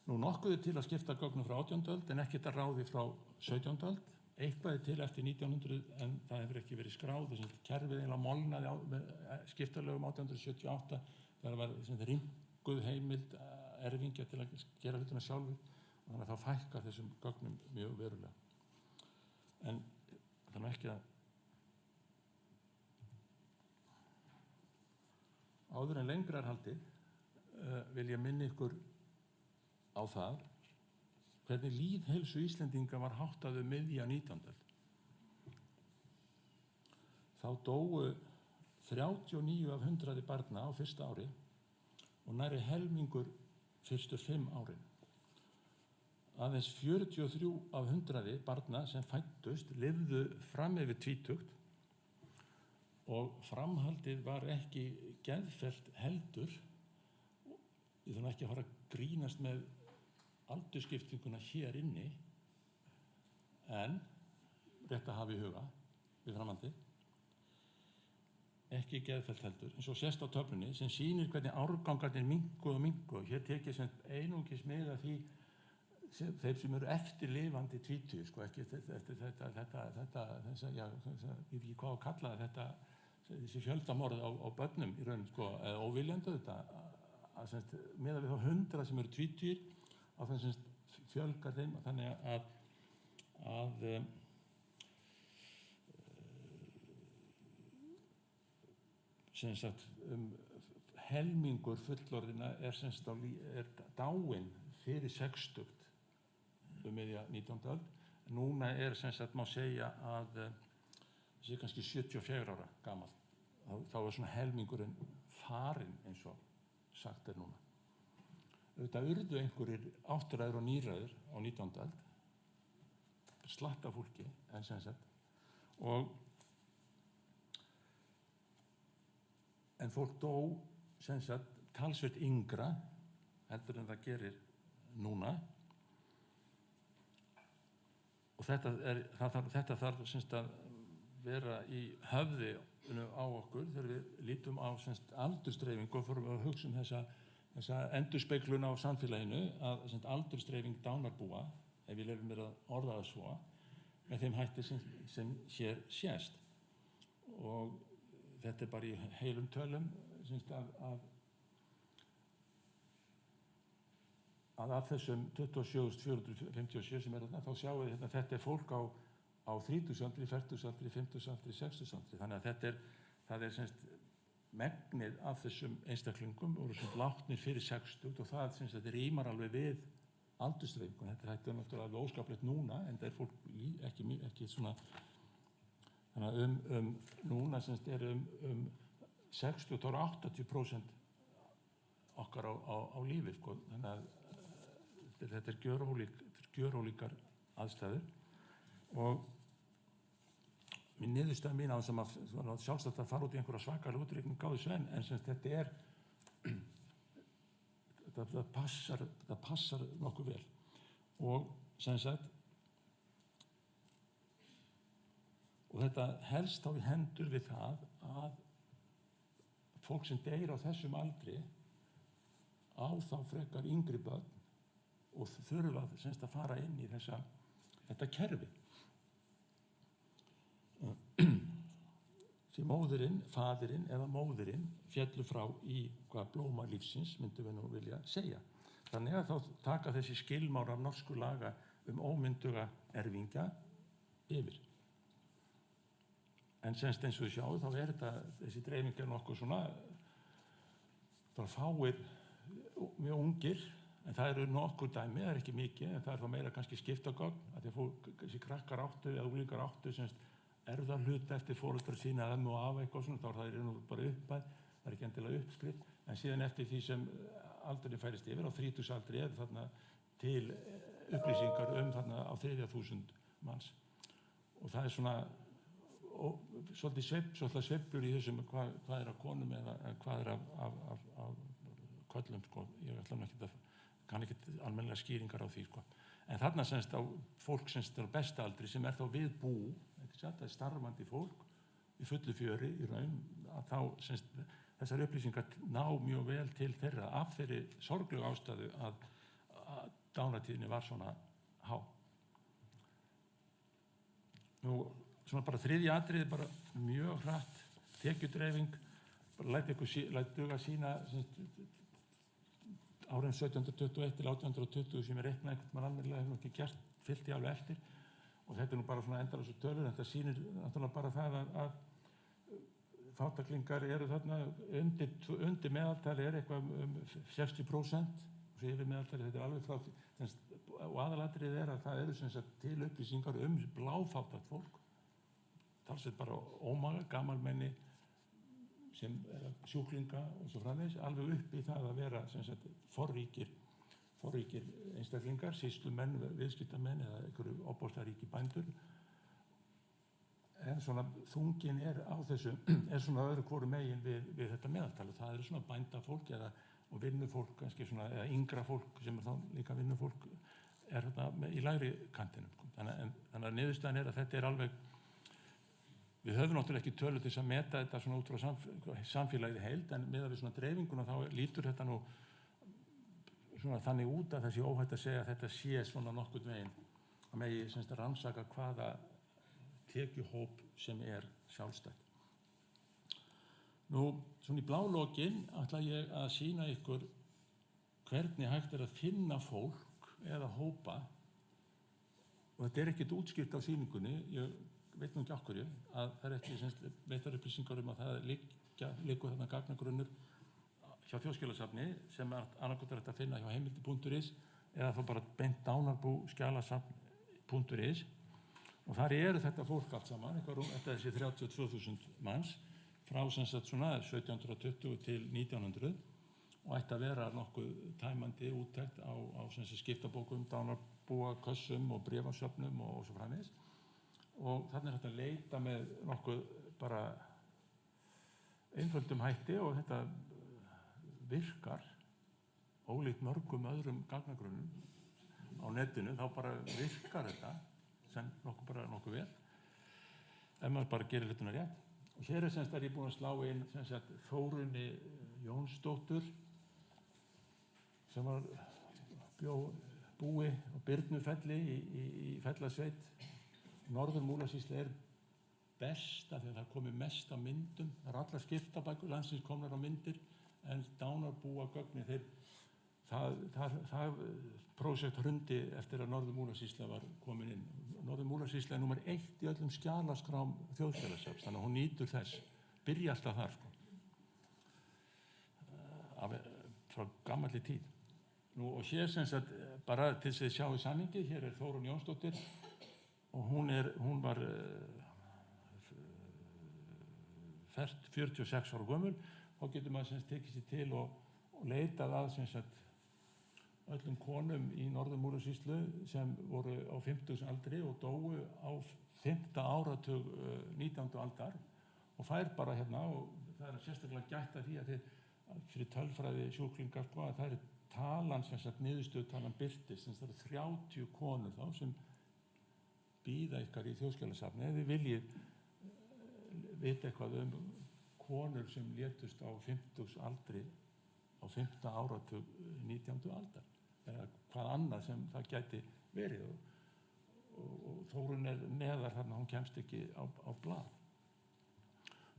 Nú nokkuð er til að skipta gögnum frá 18. öld, en ekkert að ráði frá 17. öld. Eitthvað er til eftir 1900, en það hefur ekki verið skráð. Þess að kerfið eiginlega molnaði með skiptarlögum 1878. Það var rýmkuð heimild erfingja til að gera hlutina sjálfur, og þannig að þá fækkar þessum gögnum mjög verulega. En það er ekki að áður en lengra er haldið vil ég minna ykkur á það hvernig lýðheilsu Íslendinga var háttað miðja 19. öld. Þá dóu 39 af 100 barna á fyrsta ári og nærri helmingur fyrstu 5 árin. aðeins 43 af 100 barna sem fæddust lifðu fram yfir tvítugt og framhaldið var ekki geðfellt heldur. Ég þarf ekki að fara að grínast með aldursskiptinguna hér inni, en rétt að hafa í huga við framhaldið. Ekki geðfellt heldur, eins og sést á töflunni sem sýnir hvernig árgangarnir minnkuðu og minnkuðu. Hér tek ég sem einungis með að því þeir sem eru eftirlifandi tvítugir, sko, ekki eftir þetta, ég veit ekki hvað að kalla þetta, þessi fjöldamorð á börnum í raun, sko, eða óviljandi þetta, að meðan við þá 100 sem eru tvítugir, að það fjölgar þeim, þannig að helmingur fullorðina er dáinn fyrir 60 miðja 19. öld. Núna er má segja að sé kannski 74 ára gamall. Þá er svona helmingurinn farinn, eins og sagt er núna. Auðvitað urðu einhverjir áttræður og níræður á 19. öld, slatt af fólki, en en fólk dó talsvert yngra heldur en það gerir núna. Og þetta þarf að vera í höfðinu á okkur þegar við lítum á aldursdreifingu og fórum að hugsa þessa endurspeglun á samfélaginu, að aldursdreifing dánarbúa, ef við leyfum mér að orða það svo, með þeim hætti sem hér sést. Og þetta er bara í heilum tölum að af þessum 27.457 sem þarna, þá sjáum við að þetta er fólk á 30-aldri, 40-aldri, 50-aldri, 60-aldri. Þannig að það er megnið af þessum einstaklingum voru látnir fyrir 60 og það rímar alveg við aldursdreifingu. Þetta er náttúrulega alveg óskaplegt núna, en það er fólk ekki svona. Þannig að núna er 60 og 80% okkar á lífi, sko. Þannig að þetta er gjörólíkar aðstæður. Og mín niðurstaða mín á þessum að sjálfsagt að fara út í einhverja svakalega útreikning á þessu, en þetta það passar nokkuð vel. Og og þetta helst þá í hendur við það að fólk sem deyr á þessum aldri á þá frekar yngri börn og þurfa að fara inn í þetta kerfi. Því móðirinn, faðirinn eða móðirinn féllu frá í hvað blóma lífsins, myndum við nú vilja segja. Þannig að þá taka þessi skilmálar norsku laga ómynduga erfingja yfir. En eins og við sjáum, þá er þessi dreifing nokkuð svona, þá fáir mjög ungir, en það eru nokkur dæmi, það er ekki mikið, en það er þá meira kannski skiptagögn, að þessi krakkar áttu eða unglingar áttu erfðahluta eftir foreldra sína eða ömmu og afa eitthvað svona, þá er það bara uppæð, það er ekki endilega uppskrift, en síðan eftir því sem aldurinn færist yfir, á 30-aldri er þarna til upplýsingar þarna á 3.000 manns. Og það er svona svolítið sveiflur í þessum hvað er af konum eða hvað er af köllum, sko. Ég kann ekki almennilega skýringar á því, sko. En þarna á fólk á besta aldri sem er þá við bú, það er starfandi fólk í fullu fjöri í raun, að þá þessar upplýsingar ná mjög vel til þeirra af þeirri sorglegu ástæðu að dánartíðni var svona há. Nú, svona bara þriðja atriði, bara mjög hratt, tekjudreifing, bara læt duga að sýna árin 1721 til 1820 sem ég reiknaði einhvern veginn almennilega, hefur ekki gert, fyllt ég alveg eftir, og þetta er nú bara svona endalausar tölur, en þetta sýnir náttúrulega bara það að fátæklingar eru þarna undir meðaltali er eitthvað 60%, og svo yfir meðaltali, þetta er alveg frá því, og aðalatriðið er að það eru til upplýsingar bláfátækt fólk, talsveit bara ómaga, gamalmenni sem sjúklinga og svo framvegis, alveg upp í það að vera forríkir forríkir einstaklingar, sýslumenn, viðskiptamenn eða einhverju ofboðslega ríki bændur. En svona þungin á þessu, svona öðru hvoru megin við þetta meðaltal. Það eru svona bændafólk og vinnufólk, kannski svona, eða yngra fólk sem þá líka vinnufólk, þarna í lægri kantinum. Þannig að niðurstaðan að þetta alveg, við höfum náttúrulega ekki tölu til þess að meta þetta svona út frá samfélagið heild, en miðað við svona dreifinguna þá lítur þetta nú svona þannig út að það sé óhætt að segja að þetta sé svona nokkurn veginn að megi semst rannsaka hvaða tekjuhóp sem sjálfstætt. Nú, svona í blálokin ætla ég að sýna ykkur hvernig hægt að finna fólk eða hópa, og þetta ekkert útskýrt á sýningunni, ég veit nú ekki af hverju, að það ekki veittar upplýsingar að það liggur þarna gagnagrunnur hjá Þjóðskjalasafni sem annaðhvort hægt að finna hjá heimildi.is eða þá bara beint dánarbúskjalasafn.is, og þar þetta fólk allt saman, þetta þessi 32.000 manns frá svona 1720 til 1900, og ætti að vera nokkuð tæmandi úttekt á skiptabókum, dánarbúakössum og bréfasöfnum og svo framvegis. Og þarna hægt að leita með nokkuð bara einföldum hætti, og þetta virkar ólíkt mörgum öðrum gagnagrunnum á netinu. Þá bara virkar þetta sem nokkuð vel ef maður bara gerir hlutina rétt. Og hér ég búinn að slá inn Þórunni Jónsdóttur sem var búi á Birnufelli í Fellasveit. Norður-Múlasýsla best af því að það komi mest af myndum. Það allar skiptabækur landsins komnar á myndir, en dánarbúagögnin það prósjekt hrundi eftir að Norður-Múlasýsla var komin inn. Norður-Múlasýsla númer 1 í öllum skjalaskrám Þjóðskjalasafns, þannig að hún nýtur þess. Byrja alltaf þar, frá gamalli tíð. Nú, og hér bara til þess að sjá í samhengi, hér Þórunn Jónsdóttir, og hún var 46 ára gömul. Þá getur maður tekið sér til og leitað að öllum konum í Norður-Múlasýslu sem voru á 50 aldri og dóu á 5. áratug 19. aldar, og fær bara hérna, og það sérstaklega gætt að því að fyrir tölfræði sjúklingar að það talan, niðurstöðutalan birtist, það eru 30 konur þá sem bíða ykkar í Þjóðskjalasafni ef þið viljið vita eitthvað konur sem létust á 50 aldri á 5. áratug 19. aldar, eða hvað annað sem það gæti verið, og Þórunn neðar þarna, hún kemst ekki á blað.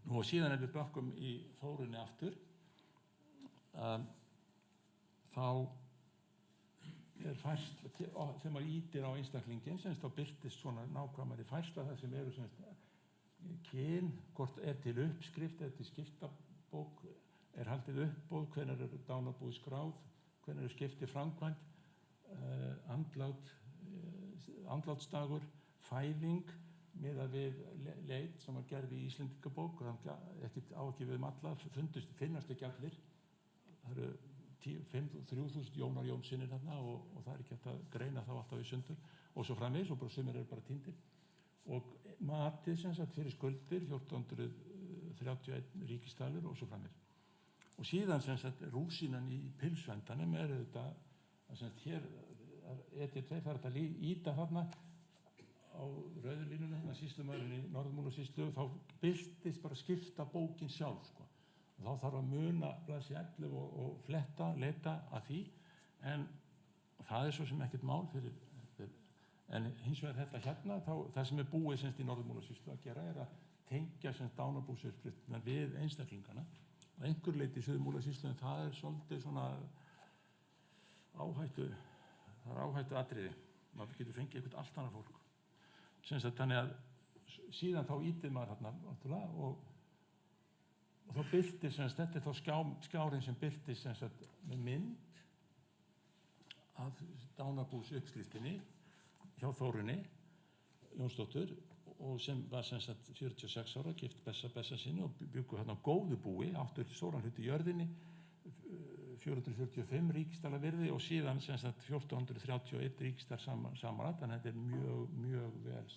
Nú, og síðan við bökkum í Þórunni aftur, þá færsla, þegar maður ítir á einstaklingin, þá birtist svona nákvæmari færsla, það sem eru kyn, hvort til uppskrift eða til skiptabók, haldið uppboð, hvenær dánarbúið skráð, hvenær skipti framkvæmd, andlátsdagur, fæðing miðað við leit sem var gerð í Íslendingabók, og ekki við alla, finnast ekki allir. Það eru 3.000 Jónar Jónssynir þarna, og það ekki hægt að greina þá alltaf í sundur, og svo framvegis, og sumir bara týndir. Og matið fyrir skuldir 1431 ríkisdalur og svo framvegis. Og síðan rúsínan í pilsvendanum þetta að hér það hægt að íta þarna á rauðu línuna, sýslumaðurinn í Norður-Múlasýslu, þá birtist bara skipta bókin sjálf, og þá þarf að muna blaðsíðu 11 og fletta, leita að því, en það svo sem ekkert mál fyrir. En hins vegar þetta hérna, það sem búið í Norður-Múlasýslu að gera að tengja dánarbúsuppskriftina við einstaklingana. Að einhver leyti í Suður-Múlasýslu, en það svolítið svona áhættu, það áhættu atriði. Maður getur fengið eitthvað allt annað fólk. Þannig að síðan þá ítið maður þarna náttúrulega, og þá birtist, þetta þá skjárinn sem birtist með mynd af dánarbúsuppskriftinni hjá Þórunni Jónsdóttur, og sem var 46 ára, gift Bessa sinni, og bjuggu hérna á góðu búi, áttu stóran hluti í jörðinni, 445 ríkisdala virði og síðan sem sagt 1431 ríkisdal samanlagt, þannig að þetta er mjög vel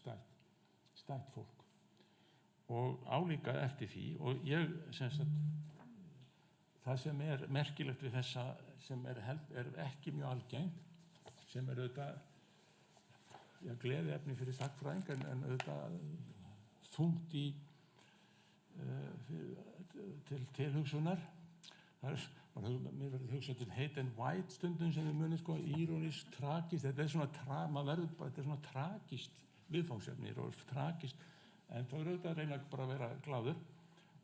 stætt fólk. Og álíka eftir því, og ég sem sagt, það sem er merkilegt við þessa sem er ekki mjög algengt, sem er auðvitað gleðiefni fyrir sagnfræðing en auðvitað þungt til tilhugsunar. Mér verður hugsað til Hayden White stundum sem við munum írónískt, tragist, þetta er svona tragist viðfangsefni og tragist, en þá auðvitað að reyna bara að vera glaður.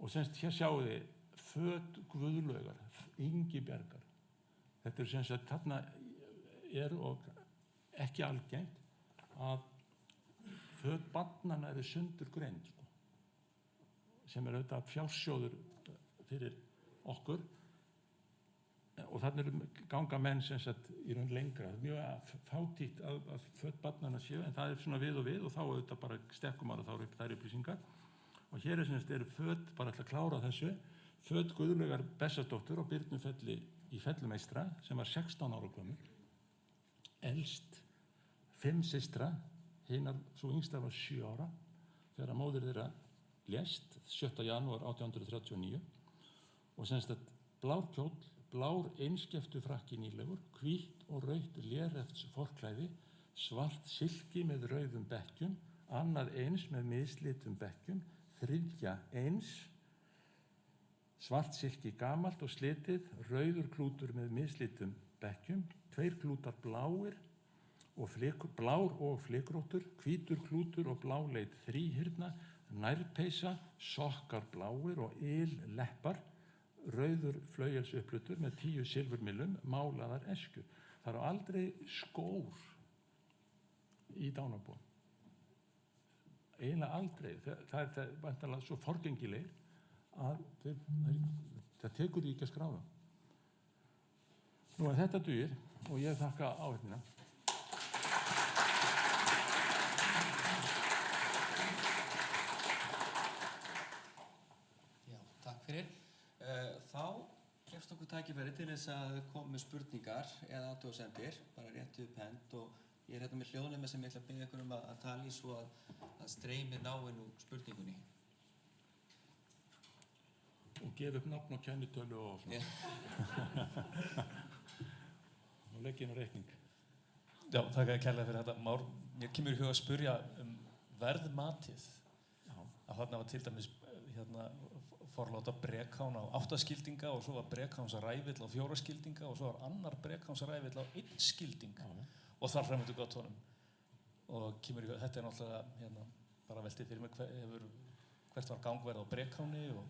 Og semst hér sjáu þið föt Guðlaugar, Ingibjargar. Þetta er semst að þarna og ekki algengt að föt barnanna eru sundurgreind, sem er auðvitað fjársjóður fyrir okkur. Og þannig ganga menn sem sagt í raun lengra. Mjög fátítt að föt barnanna séu, en það er svona við og þá auðvitað bara stekkum maður þá upp þær upplýsingar. Og hér sem sagt eru föt, bara ætla að klára þessu, föt Guðlaugar Bessarsdóttur á Birnufelli í Fellumeistra sem var 16 ára gömul. Elst 5 systra, hinar svo yngsta var 7 ára, þegar móðir þeirra lést 7. janúar 1839 og sem sagt blár kjóll, blár einskeftu frakki nýlegur, hvítt og rautt lérefts forklæði, svart silki með rauðum bekkjum, annað eins með mislitum bekkjum, þriðja eins, svart silki gamalt og slitið, rauður klútur með mislitum bekkjum, 2 klútar bláir og blár og flikróttur, hvítur klútur og bláleit þríhyrna, nærpeysa, sokkar bláir og illeppar, rauður flauelsupplutur með 10 silfurmillum, málaðar eskjur. Það eru aldrei skór í dánarbúum. Eiginlega aldrei. Það er væntanlega svo forgengilegir að það tekur því ekki að skráða. Nú þetta dugir og ég þakka áheyrnina. Já, takk fyrir. Þá gefst okkur tækifæri til þess að koma með spurningar eða athugasemdir, bara rétt upp hend og ég er hérna með hljóðnema sem ég ætla að biðja ykkur að tala í svo að streymi náinn úr spurningunni. Og gefa upp nafn og kennitölu og svona. Og leggja inn á reikning. Já, þakka kærlega fyrir þetta. Már, mér kemur í huga að spyrja verðmatið. Að þarna var til dæmis forláta brekhán á 8 skildinga og svo var brekhánsrævill á 4 skildinga og svo var annar brekhánsrævill á 1 skilding og þar fram eftir göttunum. Og kemur í huga, þetta er náttúrulega bara veltið fyrir mig hvert var gangverð á brekháni og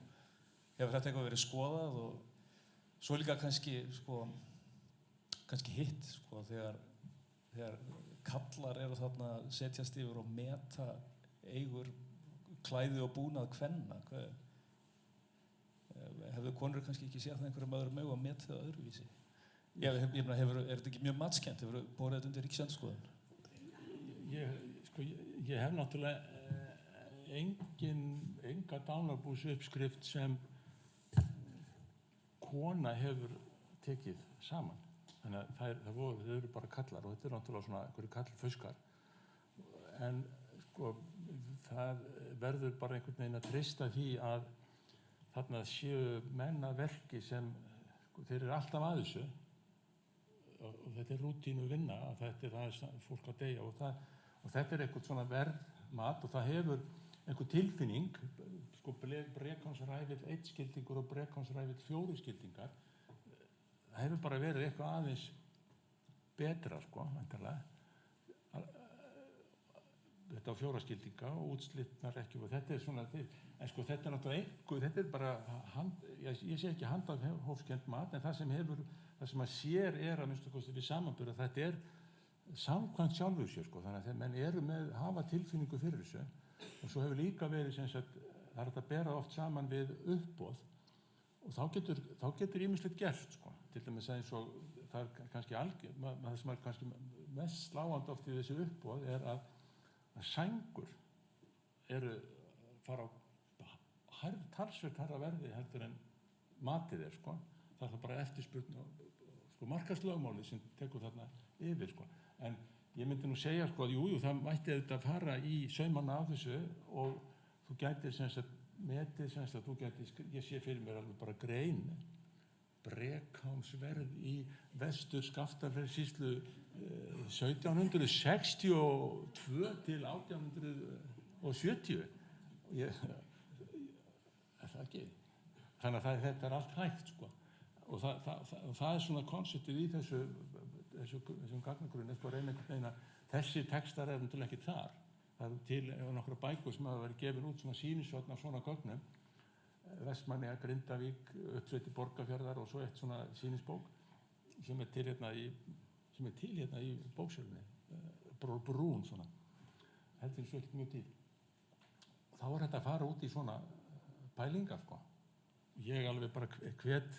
hefur þetta eitthvað verið skoðað og svo líka kannski hitt þegar kallar eru þarna setjast yfir og meta eigur klæði og búnað kvenna. Hefðu konur kannski ekki séð það einhverjum öðrum augum að meta það öðruvísi? Er þetta ekki mjög matskennt? Hefur þú borið þetta undir Ríkisendurskoðun? Ég hef náttúrulega enga dánarbúsuppskrift sem kona hefur tekið saman. Þannig að þau eru bara kallar og þetta er náttúrulega svona einhverju kallfauskar. En það verður bara einhvern veginn að treysta því að þarna séu menn að verki sem þeir eru alltaf að þessu og þetta er rútínu vinna að það er fólk að deyja og þetta er eitthvað svona verðmat og það hefur einhver tilfinning brekhánsrævill 1 skildingur og brekhánsrævill 4 skildingar það hefur bara verið eitthvað aðeins betra væntanlega þetta á 4 skildinga og útslitnar ekki og þetta er svona en þetta er náttúrulega einhver, þetta er bara ég sé ekki handahófskennt mat en það sem að sér er að minnstu kosti við samanburð að þetta er samkvæmt sjálfu sér þannig að menn hafa tilfinningu fyrir þessu og svo hefur líka verið það er hægt að bera oft saman við uppboð og þá getur ýmislegt gerst til dæmis eins og það er kannski það sem er kannski mest sláandi oft í þessu uppboð er að sængur fara á talsvert hærra verði heldur en matið er það er bara eftirspurn og sko, markaðslögmáli sem tekur þarna yfir. Sko. En ég myndi nú segja sko, að það mætti auðvitað fara í saumana af þessu og þú gætir metið þú gætir, ég sé fyrir mér alveg bara grein, Brekhánsverð í vestur Skaftafellssýslu 1762 til 1870. Það ekki. Þannig að þetta allt hægt sko. Og það svona konseptið í þessum gagnagrunni, sko, reyna einhvern veginn að þessi textar náttúrulega ekki þar. Það til nokkra bækur sem hafa verið gefin út svona sýnishorn af svona gögnum, Vestmannaeyjar, Grindavík, Uppsveitir Borgarfjarðar og svo eitt svona sýnisbók sem til hérna í bóksölunni, brún svona, heldur svo ekkert mjög til. Þá þetta að fara út í svona pælingar sko. Ég alveg bara hvet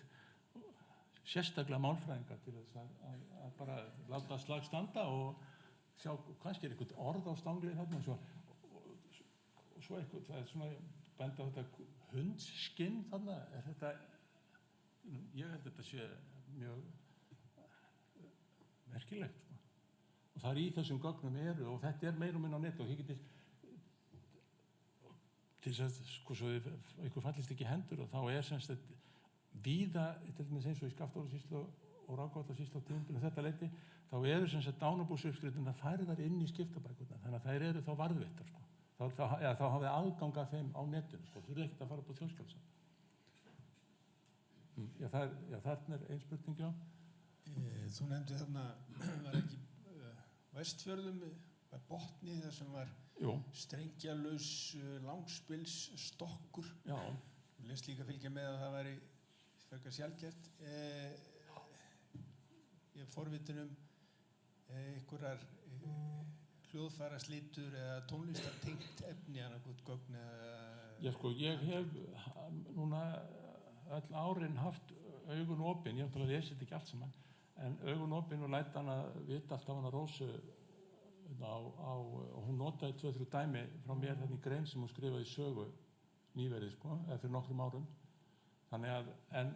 sérstaklega málfræðinga til þess að bara láta slag standa og sjá kannski eitthvað orð á stanglið þarna og svo eitthvað, það svona benda á þetta hundskinn þarna, þetta, ég held þetta sé mjög merkilegt sko. Og það í þessum gögnum og þetta meira og minna á net og þið getið til þess að sko svo ykkur fallist ekki hendur og þá semst þetta víða, til dæmis eins og í Skaftárasýslu og Rangárvallasýslu á tímabilinu þetta leyti, þá semst dánarbúsuppskriftirnar færðar inn í skiptabækurnar, þannig að þær eru þá varðveittar sko. Þá hafið aðgang að þeim á netinu sko, þurfið ekkert að fara upp á Þjóðskjalasafn. Þarna ein spurning, já. Þú nefndi þarna, var ekki Vestfjörðum, var Botni þar sem var strengjalaus langspilsstokkur. Já. Þú lést líka fylgja með að það væri frekar sjaldgæft. Ég er forvitin einhverjar hljóðfæraslítur eða tónlistartengt efni annað gögn eða... Já sko, ég hef núna öll árin haft augun opin, ég hef lesið þetta ekki allt saman, en augun opin og læt hana vita alltaf hana Rósu og hún notaði 2-3 dæmi frá mér þarna í grein sem hún skrifaði í sögu nýverið sko, eða fyrir nokkrum árum. Þannig að, en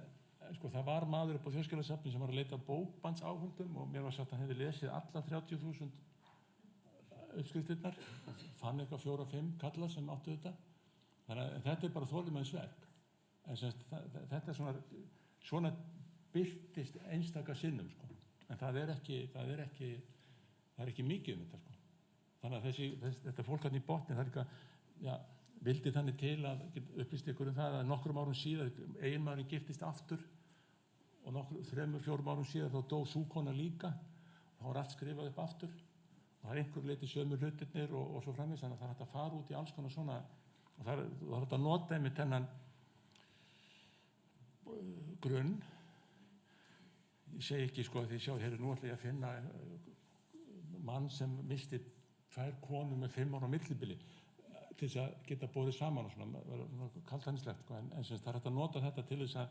sko það var maður upp á Þjóðskjalasafni sem var að leita bókbandsáhundum og mér var sagt að hann hefði lesið alla 30.000 uppskriftirnar, fann eitthvað 4-5 kalla sem áttu þetta. Þannig að þetta bara þolinmæðisverk. En þetta svona birtist einstaka sinnum sko. En það er ekki mikið þetta sko. Þannig að þetta fólk hann í botni, það eitthvað, vildi þannig til að upplýst ykkur það að nokkrum árum síðar eiginmaðurinn giftist aftur og 3-4 árum síðar þá dó sú kona líka. Þá var allt skrifað upp aftur. Og það einhver leiti sömu hlutirnir og svo framvegis, þannig að það hægt að fara út í alls konar svona og það hægt að nota einmitt þennan grunn. Ég segi ekki sko að þið sjá, nú ætla ég að finna mann sem misti 2 konur með 5 ára millibili til þess að geta borið saman og svona, kaldhæðnislegt sko, en það hægt að nota þetta til þess að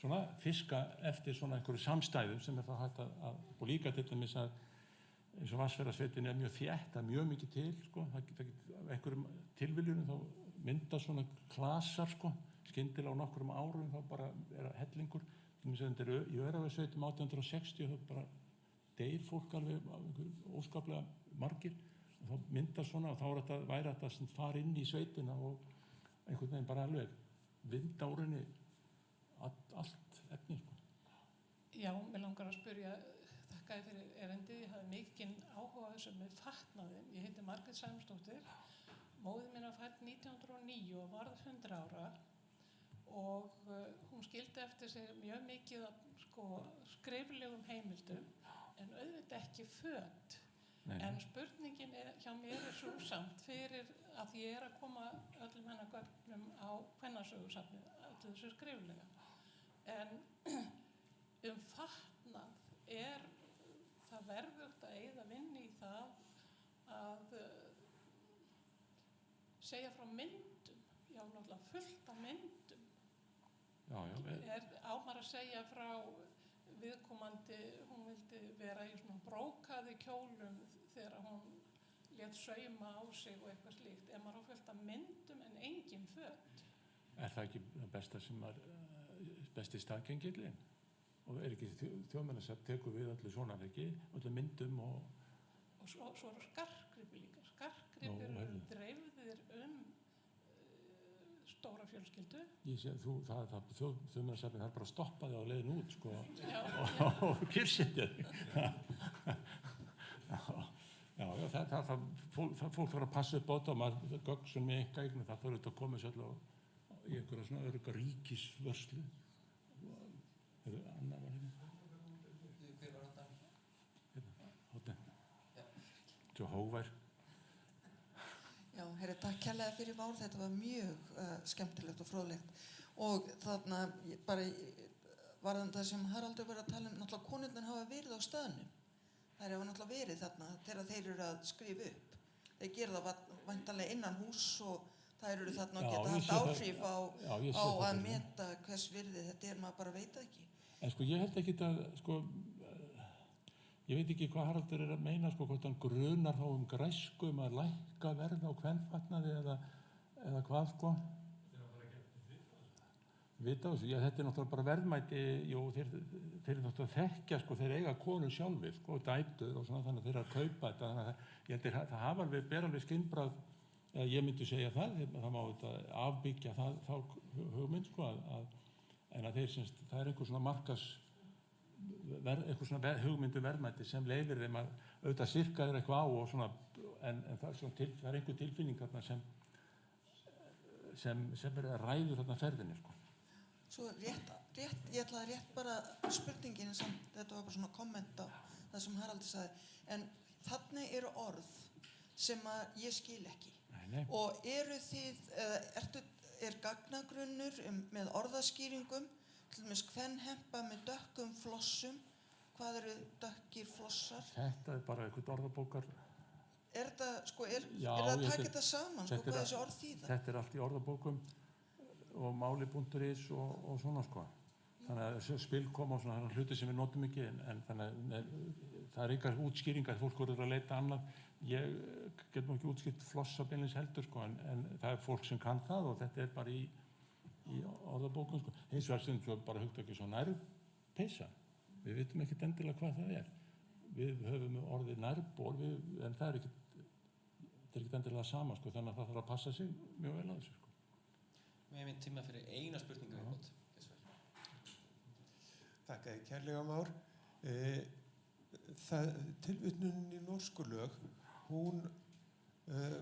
svona fiska eftir svona einhverju samstæðum sem þá hægt að og líka til dæmis að eins og Vatnsfjarðarsveitin mjög þétt, það mjög mikið til sko, það einhverjum tilviljunum þá mynda svona klasar sko, skyndilega á nokkrum árum þá bara hellingur, í Öræfasveitum 1860 þá bara deyr fólk alveg óskaplega margir og þá mynda svona og þá væri þetta sem fara inn í sveitina og einhvern veginn bara alveg vinda úr henni allt efni sko. Já, mig langar að spyrja þakkaði fyrir erindið, ég hafði mikinn áhuga á þessu með fatnaðinn. Ég heiti Margrét Sæmundsdóttir, móðir mín var fædd 1909 og varð 100 ára og hún skildi eftir sig mjög mikið af sko, skriflegum heimildum en auðvitað ekki föt. En spurningin hjá mér svo samt fyrir að ég að koma öllum hennar gögnum á kvennasögusafnið, öllu þessu skriflega. En fatnað það verðugt að eyða vinnu í það að segja frá myndum, já náttúrulega fullt af myndum. Á maður að segja frá viðkomandi, hún vildi vera í svona brókaði kjólum þegar hún lét sauma á sig og eitthvað slíkt. Maður á fullt af myndum en engin föt. Það ekki það besta sem besti staðgengillinn? og er ekki Þjóðminjasafn tekur við öllu svona ekki, öllu myndum Og svo eru skartgripir líka. Skartgripir eru dreifðir stóra fjölskyldu. Ég sé Þjóðminjasafnið þarf bara að stoppa þig á leiðin út sko og kyrrsetja þig. Já, fólk þarf að passa upp á þetta og maður gögn sem með einkaeign, það þarf auðvitað að koma sér alltaf í einhverja svona örugga ríkisvörslu. Anna var hérna. Hver var þetta? Hóta. Svo hóvær. Já, herri, takk kærlega fyrir Már, þetta var mjög skemmtilegt og fróðlegt. Og þarna bara varðan það sem Haraldur var að tala náttúrulega konurnar hafa verið á staðnum. Þær hafa náttúrulega verið þarna þegar þeir eru að skrifa upp. Þeir gera það væntanlega innan hús og þær eru þarna og geta haft áhrif á að meta hvers virði þetta maður bara veit það ekki. En sko ég held ekki að ég veit ekki hvað Haraldur er að meina hvort hann grunar þá græsku að lækka verð á kvenfatnaði eða hvað sko. Vita þessu, þetta náttúrulega bara verðmæti, þeir náttúrulega þekkja þeir eiga konur sjálfir dætur og svona þannig að þeir eru að kaupa þetta, þannig að ég held að það ber alveg skynbragð, ég myndi segja það má þetta afbyggja þá hugmynd en að það er einhver svona einhver svona hugmyndu verðmæti sem leyfir þeim að auðvitað sirka þeir eitthvað á og svona, en það er einhver tilfinning þarna sem er að ræður þarna ferðinni sko. Svo rétt, ég ætlaði rétt bara spurningin samt, þetta var bara svona komment á það sem Haraldur sagði, en þannig eru orð sem að ég skil ekki. Nei. Og eru þið, er gagnagrunnur með orðaskýringum, til dæmis kvenhempa með dökkum flossum, hvað eru dökkir flossar? Þetta er bara eitthvað orðabókar. Er það að taka þetta saman, hvað þessi orð þýða? Þetta er allt í orðabókum og máli.is og svona sko. Þannig að spil koma og svona hluti sem við notum ekki, en þannig að það er engar útskýringar, fólk voru að leita annað. Ég get nú ekki útskýrt flossa beinlínis heldur sko, en það er fólk sem kann það og þetta er bara í orðabókum sko. Hins vegar sem bara hugtakið svo nærpeysa. Við vitum ekkert endilega hvað það er. Við höfum orðið nærból, en það er ekkert endilega sama sko, þannig að það þarf að passa sig mjög vel að þessu sko. Við hefum tíma fyrir eina spurningu viðbót. Þakka þér kærlega Már. Tilvitnunin í norsku lög, hún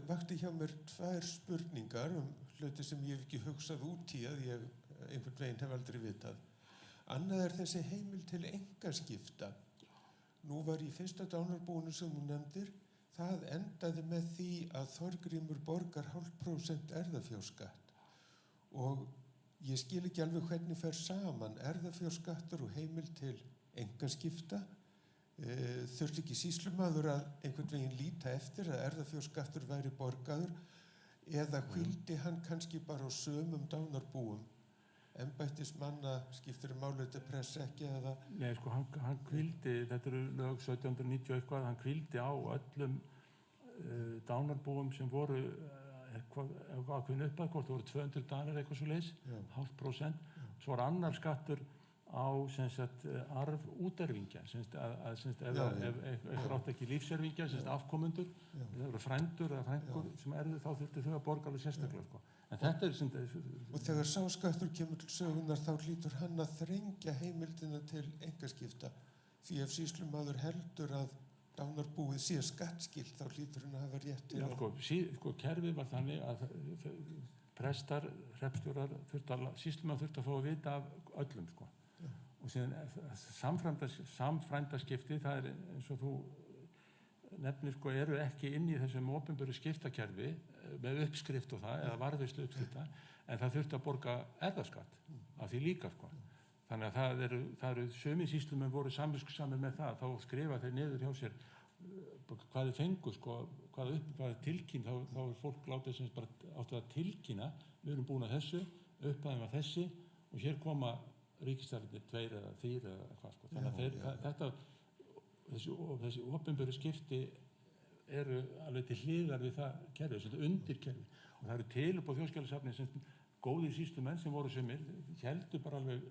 vakti hjá mér 2 spurningar hluti sem ég hef ekki hugsað út í að ég einhvern veginn hef aldrei vitað. Annað er þessi heimil til einkaskipta. Nú var í fyrsta dánarbúinu sem hún nefndir, það endaði með því að Þorgrímur borgar 0,5% erfðafjárskatt. Og ég skil ekki alveg hvernig fer saman erfðafjárskattur og heimil til einkaskipta. Þurfti ekki sýslumaður að einhvern veginn líta eftir að erfðafjárskattur væri borgaður eða hvíldi hann kannski bara á sömum dánarbúum? Embættismanna skiptir máli þetta press ekki eða? Nei, sko, hann hvíldi, þetta eru lög 1790 eitthvað, hann hvíldi á öllum dánarbúum sem voru ákveðin uppað, hvort voru 200 dalir eitthvað svo leys, 0,5%. Svo var annar skattur á arf úterfingja, ef einhver átti ekki lífserfingja, afkomendur, það eru frændur eða frængur sem erðu, þá þurfti þau að borga alveg sérstaklega. Sko. En þetta er og þegar sá skattur kemur til sögunar þá hlýtur hann að þrengja heimildina til einkaskipta, því ef sýslumaður heldur að dánarbúið sé skattskylt þá hlýtur hann að hafa rétt til sko, kerfið var þannig að prestar, hreppstjórar, sýslumaður þurfti að fá að vita af öllum sko. Og síðan samfrændaskipti, það er eins og þú nefnir sko, eru ekki inn í þessum opinberu skiptakerfi með uppskrift og það, eða varðveislu uppskrifta, en það þurfti að borga erfðaskatt af því líka sko. Þannig að það eru sumir sýslumenn voru samviskusamir með það, þá skrifa þeir niður hjá sér hvað þeir fengu sko, hvað er tilkynnt, þá er fólk látið sem bara áttu að tilkynna, við erum búin að þessu, upphæðum að þessi og hér koma ríkisstjórnir 2 eða 4 eða hvað sko. Þannig að þessi opinberu skipti eru alveg til hliðar við það kerfi, þetta undirkerfi. Og það eru til upp á Þjóðskjalasafni sem góðir sýslumenn sem voru sumir, héldu bara alveg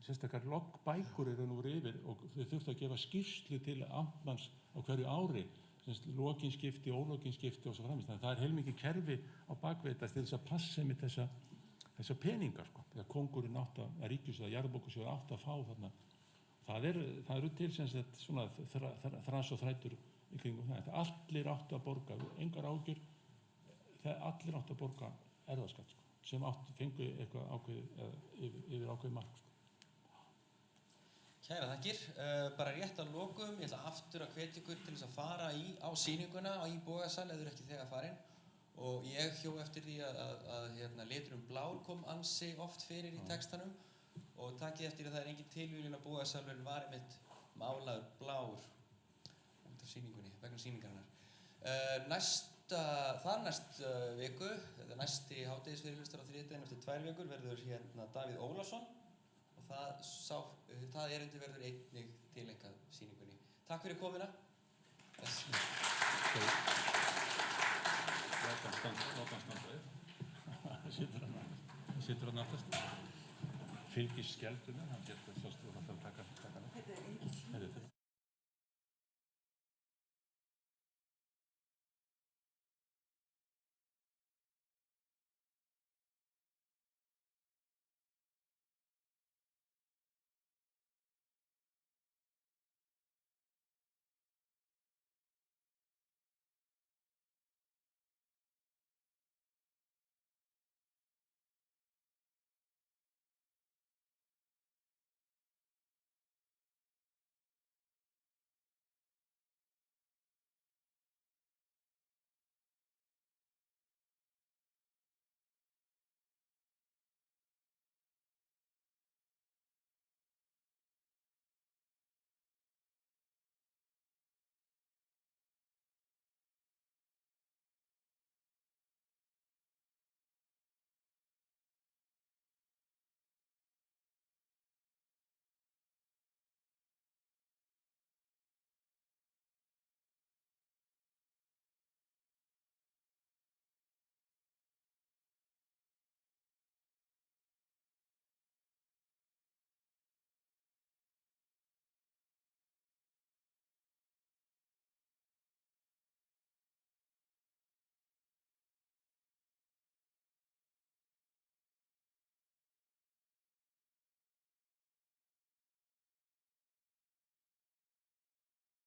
sérstakar loggbækur eru nú yfir og þau þurftu að gefa skýrslu til amtmanns á hverju ári, lokinskipti, ólókinskipti og svo framvegis. Þannig að það er heilmikið kerfi á bakveitast til þess að passa með þessa peningar, sko. Þegar kóngurinn átt að ríkissjóður, jarðabókasjóður átt að fá þarna. Það eru til sem sagt svona þras og þrætur í kringum það. Allir áttu að borga, engar ágjur, allir áttu að borga erfðaskatt, sko, sem fengu eitthvað ákveðið, yfir ákveðið mark, sko. Kæra þakkir. Bara rétt að lokum, ég ætla aftur að hvetja ykkur til þess að fara á sýninguna í Bogasal ef þið eru ekki þegar farin. Og ég hjó eftir því að liturinn blár kom ansi oft fyrir í textanum og takið eftir að það er engin tilviljun að Bogasalurinn var einmitt málaður blár út af sýningunni, vegna sýningarinnar. Næsta viku, eða næsti hádegisfyrirlestur á þriðjudaginn eftir 2 vikur verður Davíð Ólafsson og það erindi verður einnig tileinkað sýningunni. Takk fyrir komuna. Láta hann standa upp. Það situr hann aftast. Fylgist skjaldunum, hann getur þess að taka